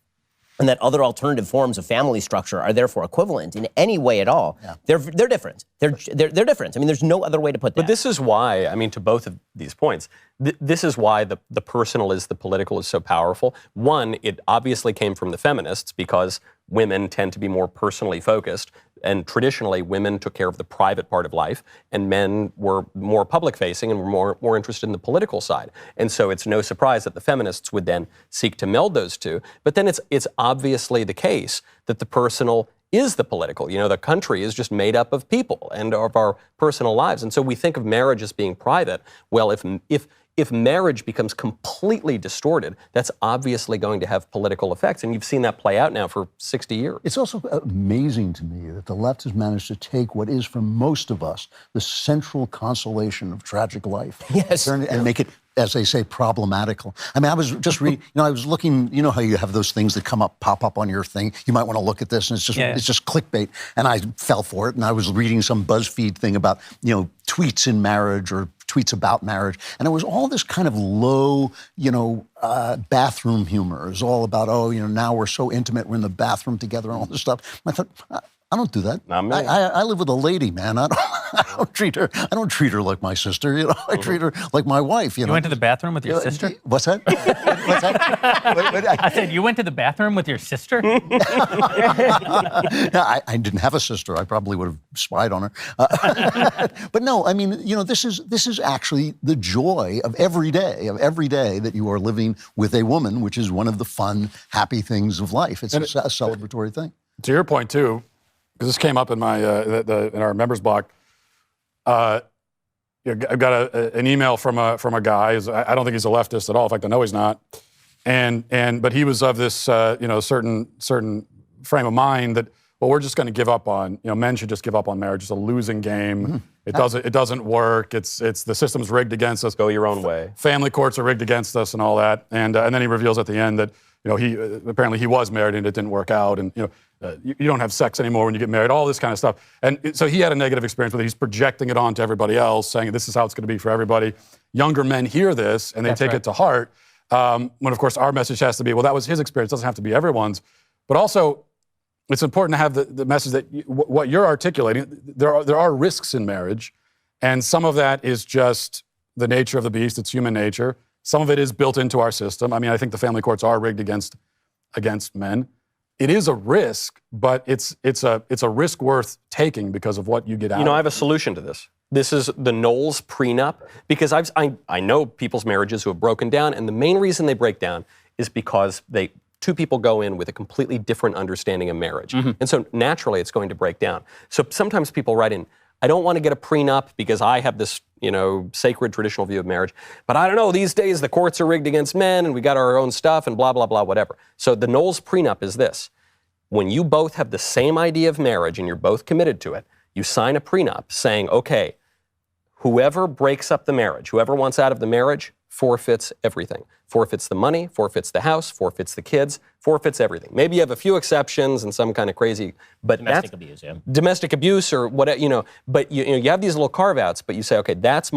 and that other alternative forms of family structure are therefore equivalent in any way at all, they're different. They're different. I mean, there's no other way to put that. But this is why, I mean, to both of these points, this is why the personal is the political is so powerful. One, it obviously came from the feminists because women tend to be more personally focused. And traditionally, women took care of the private part of life, and men were more public-facing and were more interested in the political side. And so it's no surprise that the feminists would then seek to meld those two. But then it's obviously the case that the personal is the political. The country is just made up of people and of our personal lives. And so we think of marriage as being private. Well, if marriage becomes completely distorted, that's obviously going to have political effects. And you've seen that play out now for 60 years. It's also amazing to me that the left has managed to take what is, for most of us, the central consolation of tragic life, and make it, as they say, problematical. I mean, I was just reading, I was looking, you know how you have those things that pop up on your thing? You might want to look at this, and it's just clickbait. And I fell for it, and I was reading some BuzzFeed thing about, tweets in marriage or tweets about marriage. And it was all this kind of low, bathroom humor. It was all about, now we're so intimate, we're in the bathroom together and all this stuff. And I thought, I don't do that. Not me. I live with a lady, man. I don't treat her like my sister. I treat her like my wife. You went to the bathroom with your sister? What's that? What's that? I said you went to the bathroom with your sister? No, I didn't have a sister. I probably would have spied on her. But no, I mean, this is actually the joy of every day that you are living with a woman, which is one of the fun, happy things of life. It's a celebratory thing. To your point too, because this came up in my in our members block. I've got an email from a guy. I don't think he's a leftist at all. In fact, I know he's not. But he was of this certain frame of mind that, well, we're just going to give up on, men should just give up on marriage. It's a losing game. Mm-hmm. It doesn't work. It's the system's rigged against us. Go your own way. Family courts are rigged against us and all that. And then he reveals at the end that he apparently he was married and it didn't work out. And you don't have sex anymore when you get married. All this kind of stuff. And so he had a negative experience with it. He's projecting it on to everybody else, saying this is how it's going to be for everybody. Younger men hear this and they take it to heart. When of course our message has to be, well, that was his experience. It doesn't have to be everyone's. But also, it's important to have the message that what you're articulating, there are risks in marriage, and some of that is just the nature of the beast. It's human nature. Some of it is built into our system. I mean, I think the family courts are rigged against men. It is a risk, but it's a risk worth taking because of what you get out of it. I have a solution to this. This is the Knowles prenup, because I know people's marriages who have broken down, and the main reason they break down is because two people go in with a completely different understanding of marriage. Mm-hmm. And so naturally it's going to break down. So sometimes people write in, I don't want to get a prenup because I have this, sacred traditional view of marriage, but I don't know, these days the courts are rigged against men and we got our own stuff and blah, blah, blah, whatever. So the Knowles prenup is this. When you both have the same idea of marriage and you're both committed to it, you sign a prenup saying, okay, whoever breaks up the marriage, whoever wants out of the marriage, forfeits everything. Forfeits the money, forfeits the house, forfeits the kids, forfeits everything. Maybe you have a few exceptions and some kind of crazy, but domestic abuse, yeah. Domestic abuse or whatever, but you have these little carve-outs, but you say, okay, that's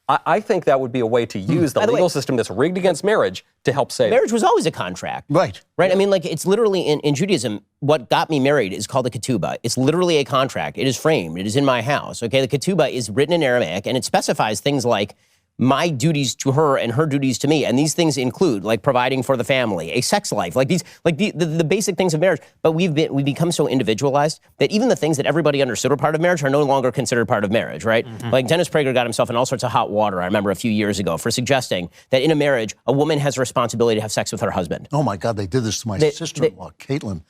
I think that would be a way to use the legal system that's rigged against marriage to help save marriage. Was always a contract. Right. Right? I mean, it's literally, in Judaism, what got me married is called a ketubah. It's literally a contract. It is framed. It is in my house. Okay, the ketubah is written in Aramaic, and it specifies things like my duties to her and her duties to me. And these things include providing for the family, a sex life, the basic things of marriage. But we've become so individualized that even the things that everybody understood were part of marriage are no longer considered part of marriage, right? Mm-hmm. Dennis Prager got himself in all sorts of hot water, I remember a few years ago, for suggesting that in a marriage, a woman has a responsibility to have sex with her husband. Oh my God, they did this to my sister-in-law, Caitlin.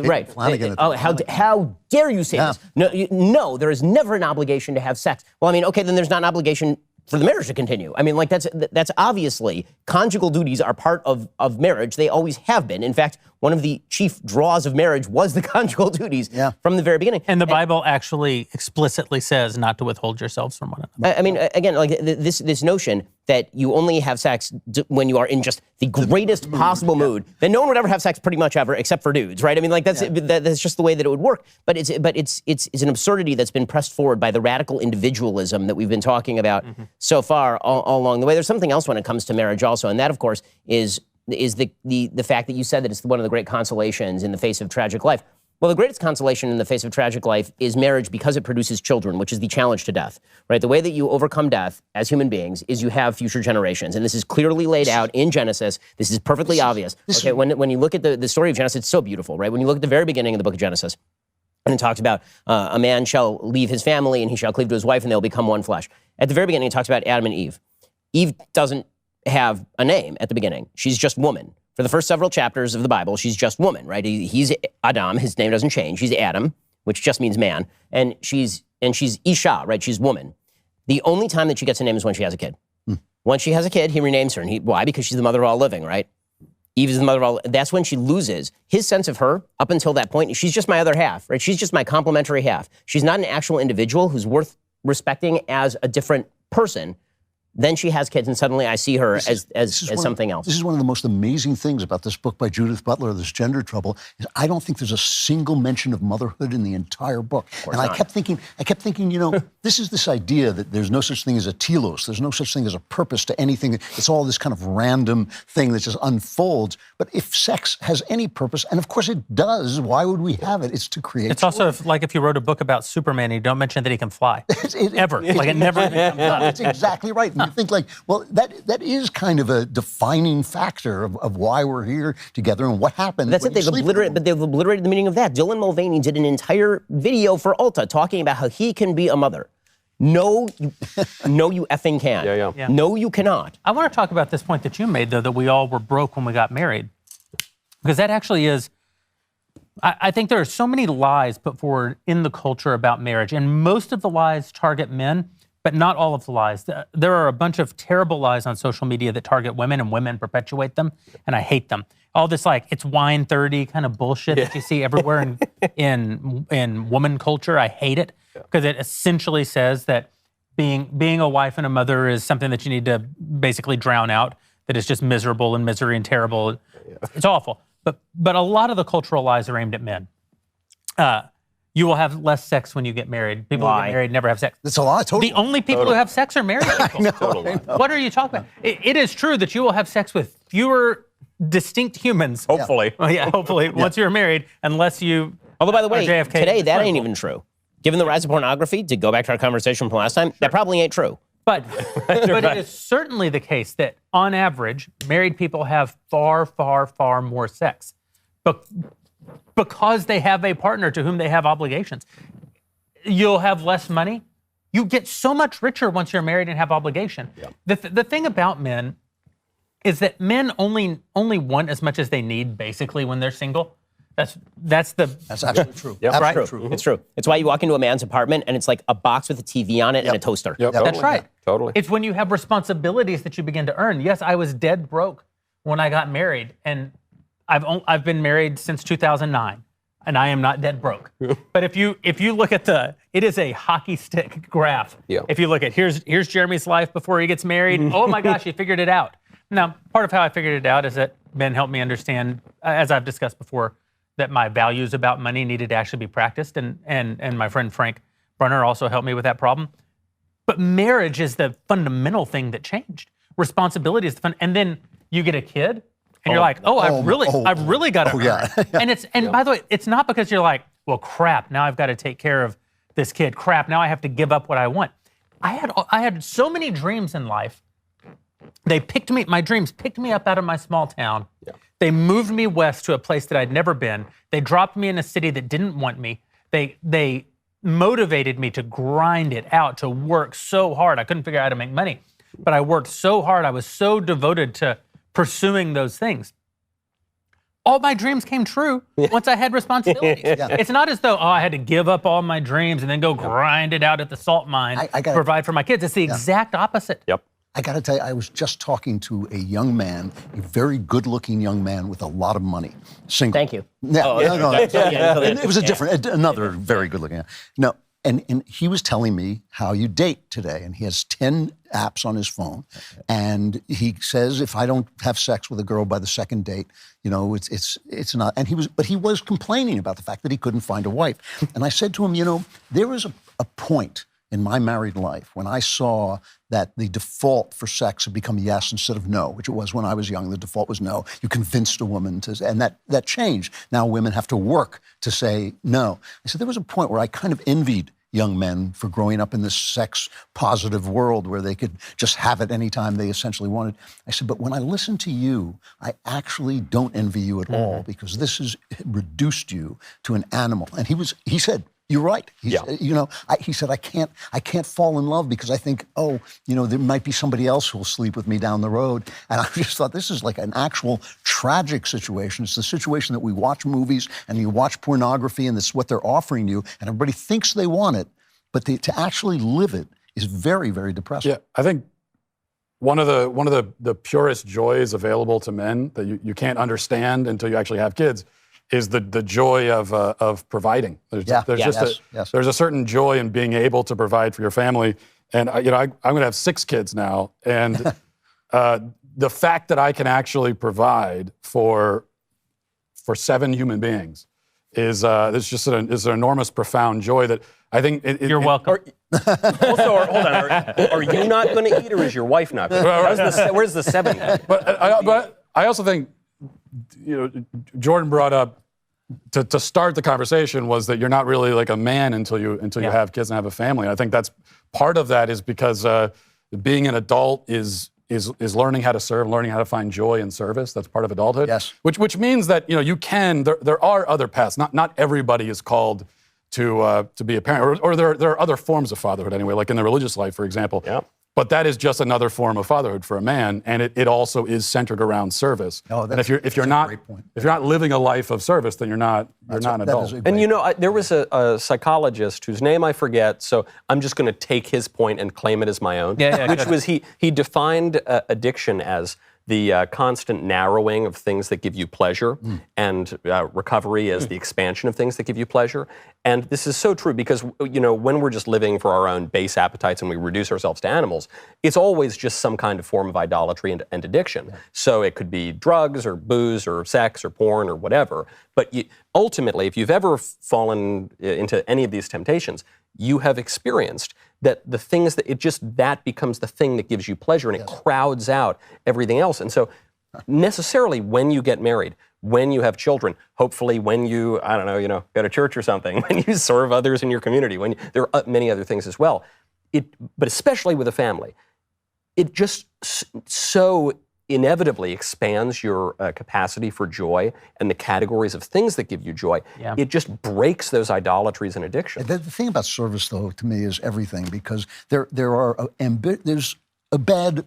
Right. Flanagan. How dare you say this? No, there is never an obligation to have sex. Well, I mean, okay, then there's not an obligation for the marriage to continue. I mean, that's obviously, conjugal duties are part of marriage. They always have been. In fact, one of the chief draws of marriage was the conjugal duties from the very beginning. And the Bible actually explicitly says not to withhold yourselves from one another. I mean, again, this notion that you only have sex when you are in just the greatest possible mood, then no one would ever have sex pretty much ever, except for dudes, right? I mean, that's just the way that it would work. But it's an absurdity that's been pressed forward by the radical individualism that we've been talking about so far all along the way. There's something else when it comes to marriage also, and that, of course, is the fact that you said that it's one of the great consolations in the face of tragic life. Well, the greatest consolation in the face of tragic life is marriage, because it produces children, which is the challenge to death, right? The way that you overcome death as human beings is you have future generations. And this is clearly laid out in Genesis. This is perfectly obvious. Okay, when you look at the story of Genesis, it's so beautiful, right? When you look at the very beginning of the book of Genesis, and it talks about a man shall leave his family and he shall cleave to his wife and they'll become one flesh. At the very beginning, it talks about Adam and Eve. Eve doesn't have a name at the beginning. She's just woman. For the first several chapters of the Bible, she's just woman, right? He's Adam, his name doesn't change. He's Adam, which just means man. And she's Isha, right? She's woman. The only time that she gets a name is when she has a kid. Once she has a kid, he renames her. And why? Because she's the mother of all living, right? Eve is the mother of all. That's when she loses his sense of her. Up until that point, she's just my other half, right? She's just my complementary half. She's not an actual individual who's worth respecting as a different person. Then she has kids, and suddenly I see her as something else. This is one of the most amazing things about this book by Judith Butler, this gender trouble, is I don't think there's a single mention of motherhood in the entire book. And I kept thinking, this is this idea that there's no such thing as a telos, there's no such thing as a purpose to anything. It's all this kind of random thing that just unfolds. But if sex has any purpose, and of course it does, why would we have it? It's to create. It's also like if you wrote a book about Superman, you don't mention that he can fly. Ever. Like it never even comes up. That's exactly right. And you think that is kind of a defining factor of why we're here together and what happened. That's it. They've obliterated the meaning of that. Dylan Mulvaney did an entire video for Ulta talking about how he can be a mother. No, you effing can. Yeah. No, you cannot. I want to talk about this point that you made, though, that we all were broke when we got married. Because that actually is, I think there are so many lies put forward in the culture about marriage, and most of the lies target men, but not all of the lies. There are a bunch of terrible lies on social media that target women, and women perpetuate them, and I hate them. All this it's wine 30 kind of bullshit that you see everywhere in woman culture. I hate it because it essentially says that being a wife and a mother is something that you need to basically drown out, that is just miserable and misery and terrible. It's awful. But a lot of the cultural lies are aimed at men. You will have less sex when you get married. People who get married never have sex. That's a lie. Totally. The only people who have sex are married people. What are you talking about? It is true that you will have sex with fewer distinct humans. Hopefully. Hopefully, once you're married, unless you. Although, by the way, JFK today that ain't even true. Given the rise of pornography, to go back to our conversation from last time, that probably ain't true. But it is certainly the case that, on average, married people have far, far, far more sex. Because they have a partner to whom they have obligations. You'll have less money. You get so much richer once you're married and have obligation. Yeah. The thing about men is that men only want as much as they need, basically, when they're single. That's absolutely true. Yep. Absolutely true. It's true. It's why you walk into a man's apartment and it's like a box with a TV on it and a toaster. Yep. That's right. Totally. It's when you have responsibilities that you begin to earn. Yes, I was dead broke when I got married, and I've been married since 2009, and I am not dead broke. But if you look at it is a hockey stick graph. Yeah. If you look at here's Jeremy's life before he gets married. Oh my gosh, he figured it out. Now, part of how I figured it out is that Ben helped me understand, as I've discussed before, that my values about money needed to actually be practiced, and my friend Frank Brunner also helped me with that problem. But marriage is the fundamental thing that changed. Responsibility is the fun, and then you get a kid. And you're like, I've really got to earn. And by the way, it's not because you're like, well, crap, now I've got to take care of this kid. Crap, now I have to give up what I want. I had so many dreams in life. My dreams picked me up out of my small town. Yeah. They moved me west to a place that I'd never been. They dropped me in a city that didn't want me. They motivated me to grind it out, to work so hard. I couldn't figure out how to make money, but I worked so hard. I was so devoted to pursuing those things. All my dreams came true once I had responsibilities. It's not as though, I had to give up all my dreams and then go grind it out at the salt mine to provide for my kids. It's the exact opposite. Yep. I got to tell you, I was just talking to a young man, a very good-looking young man with a lot of money, single. Thank you. No. It was another very good-looking man. No. And he was telling me how you date today, and he has 10 apps on his phone, and he says if I don't have sex with a girl by the second date, it's not. And he was complaining about the fact that he couldn't find a wife. And I said to him, there was a point in my married life when I saw that the default for sex had become yes instead of no, which it was when I was young. The default was no. You convinced a woman and that changed. Now women have to work to say no. I said there was a point where I kind of envied young men for growing up in this sex-positive world where they could just have it anytime they essentially wanted. I said, but when I listen to you, I actually don't envy you at all because this has reduced you to an animal. And he said, you're right. He said, I can't fall in love because I think, there might be somebody else who will sleep with me down the road. And I just thought this is like an actual tragic situation. It's the situation that we watch movies and you watch pornography and this is what they're offering you and everybody thinks they want it, but to actually live it is very, very depressing. Yeah, I think one of the purest joys available to men that you can't understand until you actually have kids is the joy of providing. There's a certain joy in being able to provide for your family. And I'm going to have 6 kids now, and the fact that I can actually provide for 7 human beings is an enormous, profound joy that I think you're welcome. Also, hold on. Are you not going to eat, or is your wife not going to eat? Where's the 7? But I also think, Jordan brought up to start the conversation was that you're not really like a man until you have kids and have a family. And I think that's part of that is because being an adult is learning how to serve, learning how to find joy in service. That's part of adulthood. Yes. Which means that you can. There are other paths. Not everybody is called to be a parent, or there are other forms of fatherhood anyway, like in the religious life, for example. Yeah. But that is just another form of fatherhood for a man, and it also is centered around service. Oh, and if you're not living a life of service, then you're not an adult. And there was a psychologist whose name I forget, so I'm just going to take his point and claim it as my own. Which was he defined addiction as the constant narrowing of things that give you pleasure, and recovery as the expansion of things that give you pleasure. And this is so true because, when we're just living for our own base appetites and we reduce ourselves to animals, it's always just some kind of form of idolatry and addiction. Yeah. So it could be drugs or booze or sex or porn or whatever. But ultimately, if you've ever fallen into any of these temptations, you have experienced that the things that becomes the thing that gives you pleasure, and it crowds out everything else. And so necessarily when you get married, when you have children, hopefully when you, go to church or something, when you serve others in your community, there are many other things as well. But especially with a family, it just so inevitably expands your capacity for joy and the categories of things that give you joy. Yeah. It just breaks those idolatries and addictions. The thing about service, though, to me is everything, because there's a bad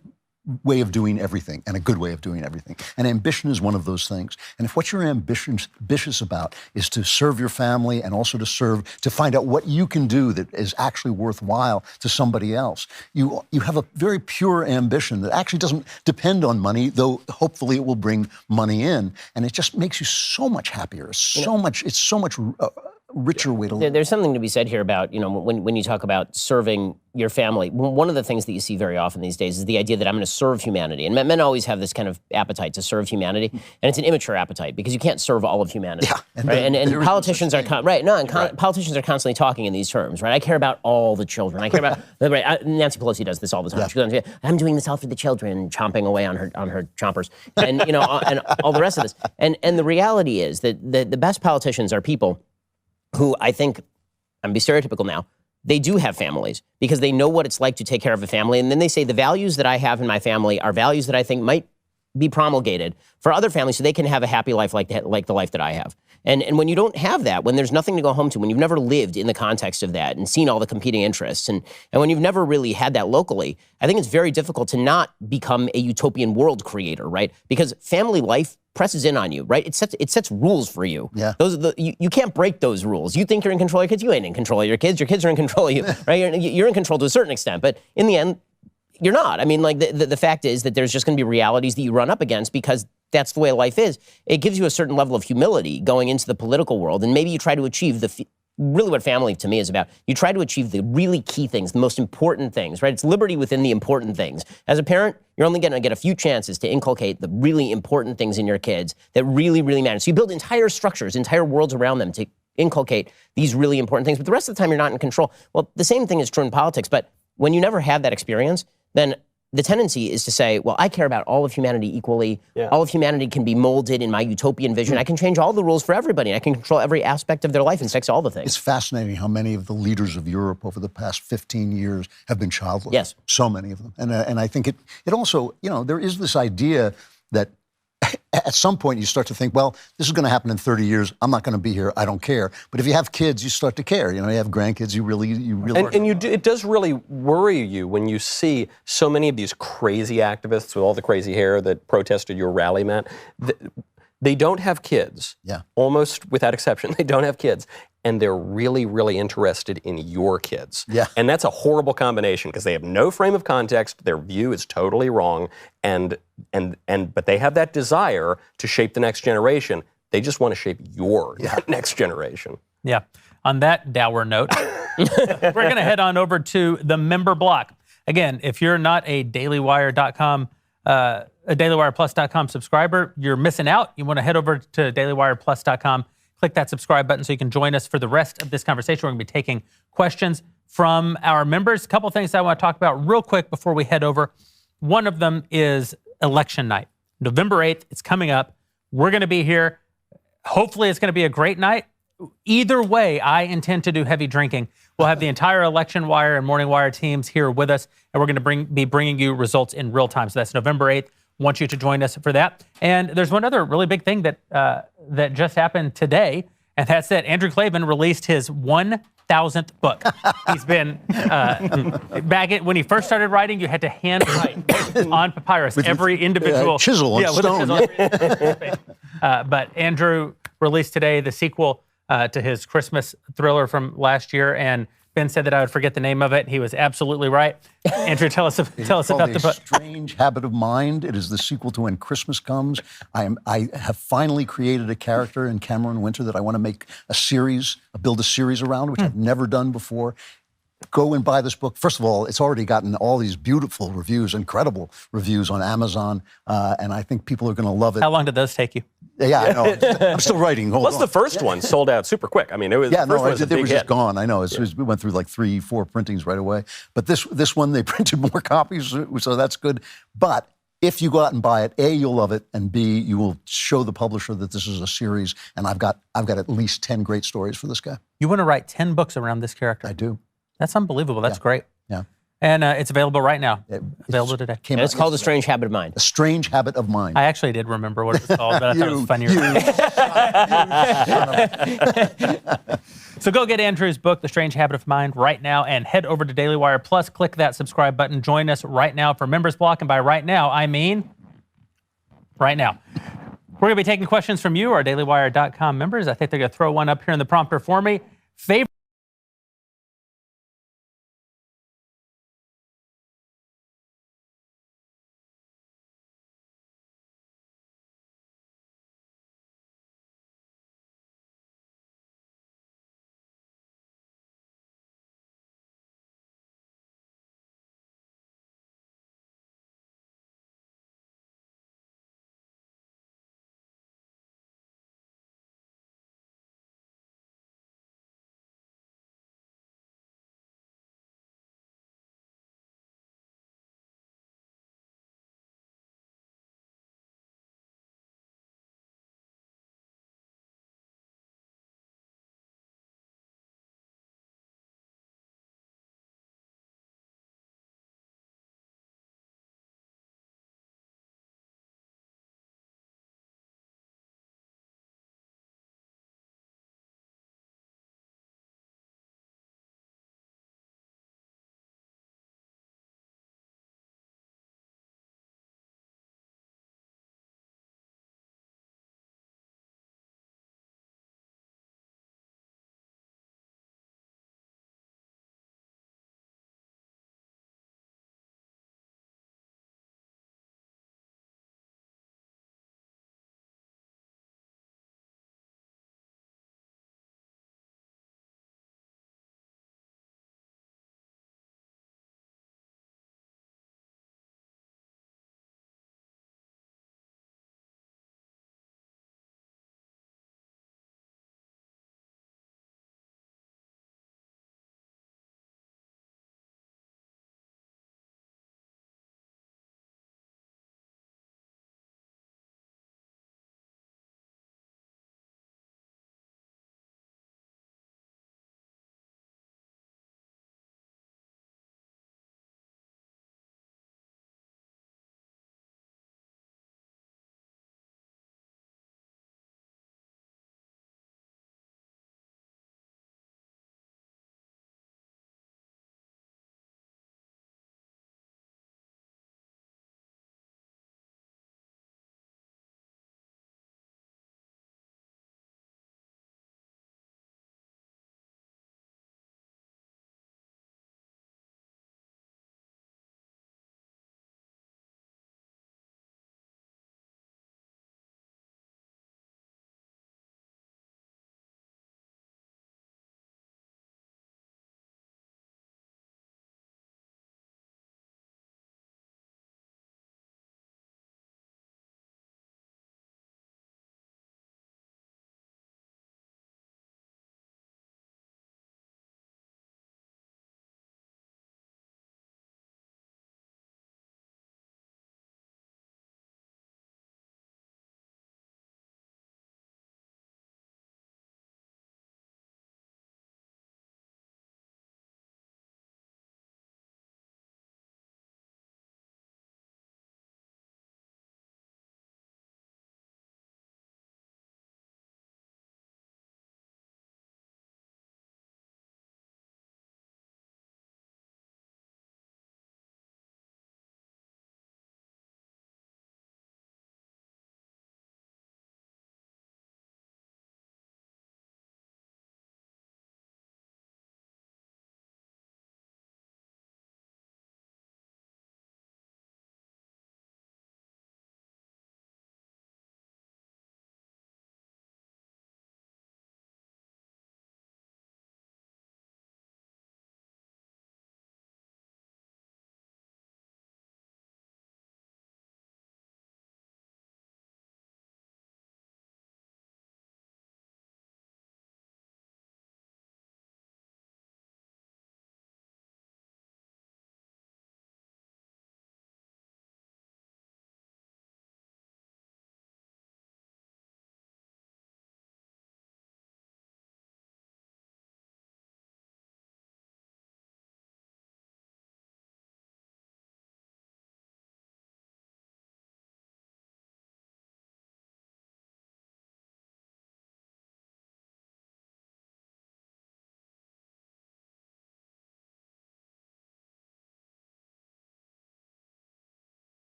way of doing everything and a good way of doing everything. And ambition is one of those things. And if what you're ambitious about is to serve your family and also to find out what you can do that is actually worthwhile to somebody else, you have a very pure ambition that actually doesn't depend on money, though hopefully it will bring money in. And it just makes you so much happier, it's so much richer way to live. There's something to be said here about, when you talk about serving your family, one of the things that you see very often these days is the idea that I'm going to serve humanity. And men always have this kind of appetite to serve humanity. And it's an immature appetite because you can't serve all of humanity. Yeah. Right? And politicians are politicians are constantly talking in these terms, right? I care about all the children. I care about Nancy Pelosi does this all the time. Yeah. She goes, I'm doing this all for the children, chomping away on her chompers. And and all the rest of this. And the reality is that the best politicians are people who, I think, I'm be stereotypical now, they do have families because they know what it's like to take care of a family. And then they say the values that I have in my family are values that I think might be promulgated for other families so they can have a happy life like the life that I have. And when you don't have that, when there's nothing to go home to, when you've never lived in the context of that and seen all the competing interests, and when you've never really had that locally, I think it's very difficult to not become a utopian world creator, right? Because family life presses in on you, right? It sets rules for you. Yeah. You can't break those rules. You think you're in control of your kids, you ain't in control of your kids. Your kids are in control of you, right? You're in control to a certain extent, but in the end, you're not. I mean, like the fact is that there's just going to be realities that you run up against because that's the way life is. It gives you a certain level of humility going into the political world, and maybe you try to achieve really what family to me is about. You try to achieve the really key things, the most important things, right? It's liberty within the important things. As a parent, you're only going to get a few chances to inculcate the really important things in your kids that really, really matter. So you build entire structures, entire worlds around them to inculcate these really important things. But the rest of the time, you're not in control. Well, the same thing is true in politics. But when you never have that experience, then the tendency is to say, well, I care about all of humanity equally. Yeah. All of humanity can be molded in my utopian vision. I can change all the rules for everybody. I can control every aspect of their life and fix all the things. It's fascinating how many of the leaders of Europe over the past 15 years have been childless. Yes. So many of them. And I think it also, there is this idea that at some point you start to think, well, this is going to happen in 30 years. I'm not going to be here. I don't care. But if you have kids, you start to care. You have grandkids. You really. It does really worry you when you see so many of these crazy activists with all the crazy hair that protested your rally, Matt. They don't have kids. Yeah. Almost without exception, they don't have kids. and they're really, really interested in your kids. Yeah. And that's a horrible combination because they have no frame of context. Their view is totally wrong, but they have that desire to shape the next generation. They just want to shape your next generation. Yeah. On that dour note, we're going to head on over to the member block. Again, if you're not a dailywire.com, a dailywire+.com subscriber, you're missing out. You want to head over to dailywire+.com, click that subscribe button so you can join us for the rest of this conversation. We're going to be taking questions from our members. A couple things I want to talk about real quick before we head over. One of them is election night. November 8th, it's coming up. We're going to be here. Hopefully, it's going to be a great night. Either way, I intend to do heavy drinking. We'll have the entire Election Wire and Morning Wire teams here with us, and we're going to be bringing you results in real time. So that's November 8th. Want you to join us for that. And there's one other really big thing that just happened today, and that's that Andrew Klavan released his 1,000th book. He's been when he first started writing, you had to hand write on papyrus every individual chisel on stone. But Andrew released today the sequel to his Christmas thriller from last year, and Ben said that I would forget the name of it. He was absolutely right. Andrew, tell us about the book. Strange Habit of Mind. It is the sequel to When Christmas Comes. I have finally created a character in Cameron Winter that I want to make build a series around, which I've never done before. Go and buy this book. First of all, it's already gotten all these beautiful reviews, incredible reviews on Amazon, and I think people are going to love it. How long did those take you? Yeah, I know. I'm still writing. Hold on. The first one sold out super quick. I mean, it was it was just gone. I know. We went through like 3-4 printings right away. But this one, they printed more copies, so that's good. But if you go out and buy it, A, you'll love it, and B, you will show the publisher that this is a series, and I've got at least 10 great stories for this guy. You want to write 10 books around this character? I do. That's unbelievable. That's great. Yeah. And it's available right now. Available today. And it's called A Strange Habit of Mind. A Strange Habit of Mind. I actually did remember what it was called, but I thought it was funnier. So go get Andrew's book, The Strange Habit of Mind, right now, and head over to Daily Wire Plus. Click that subscribe button. Join us right now for Members Block. And by right now, I mean right now. We're going to be taking questions from you, our dailywire.com members. I think they're going to throw one up here in the prompter for me. Favorite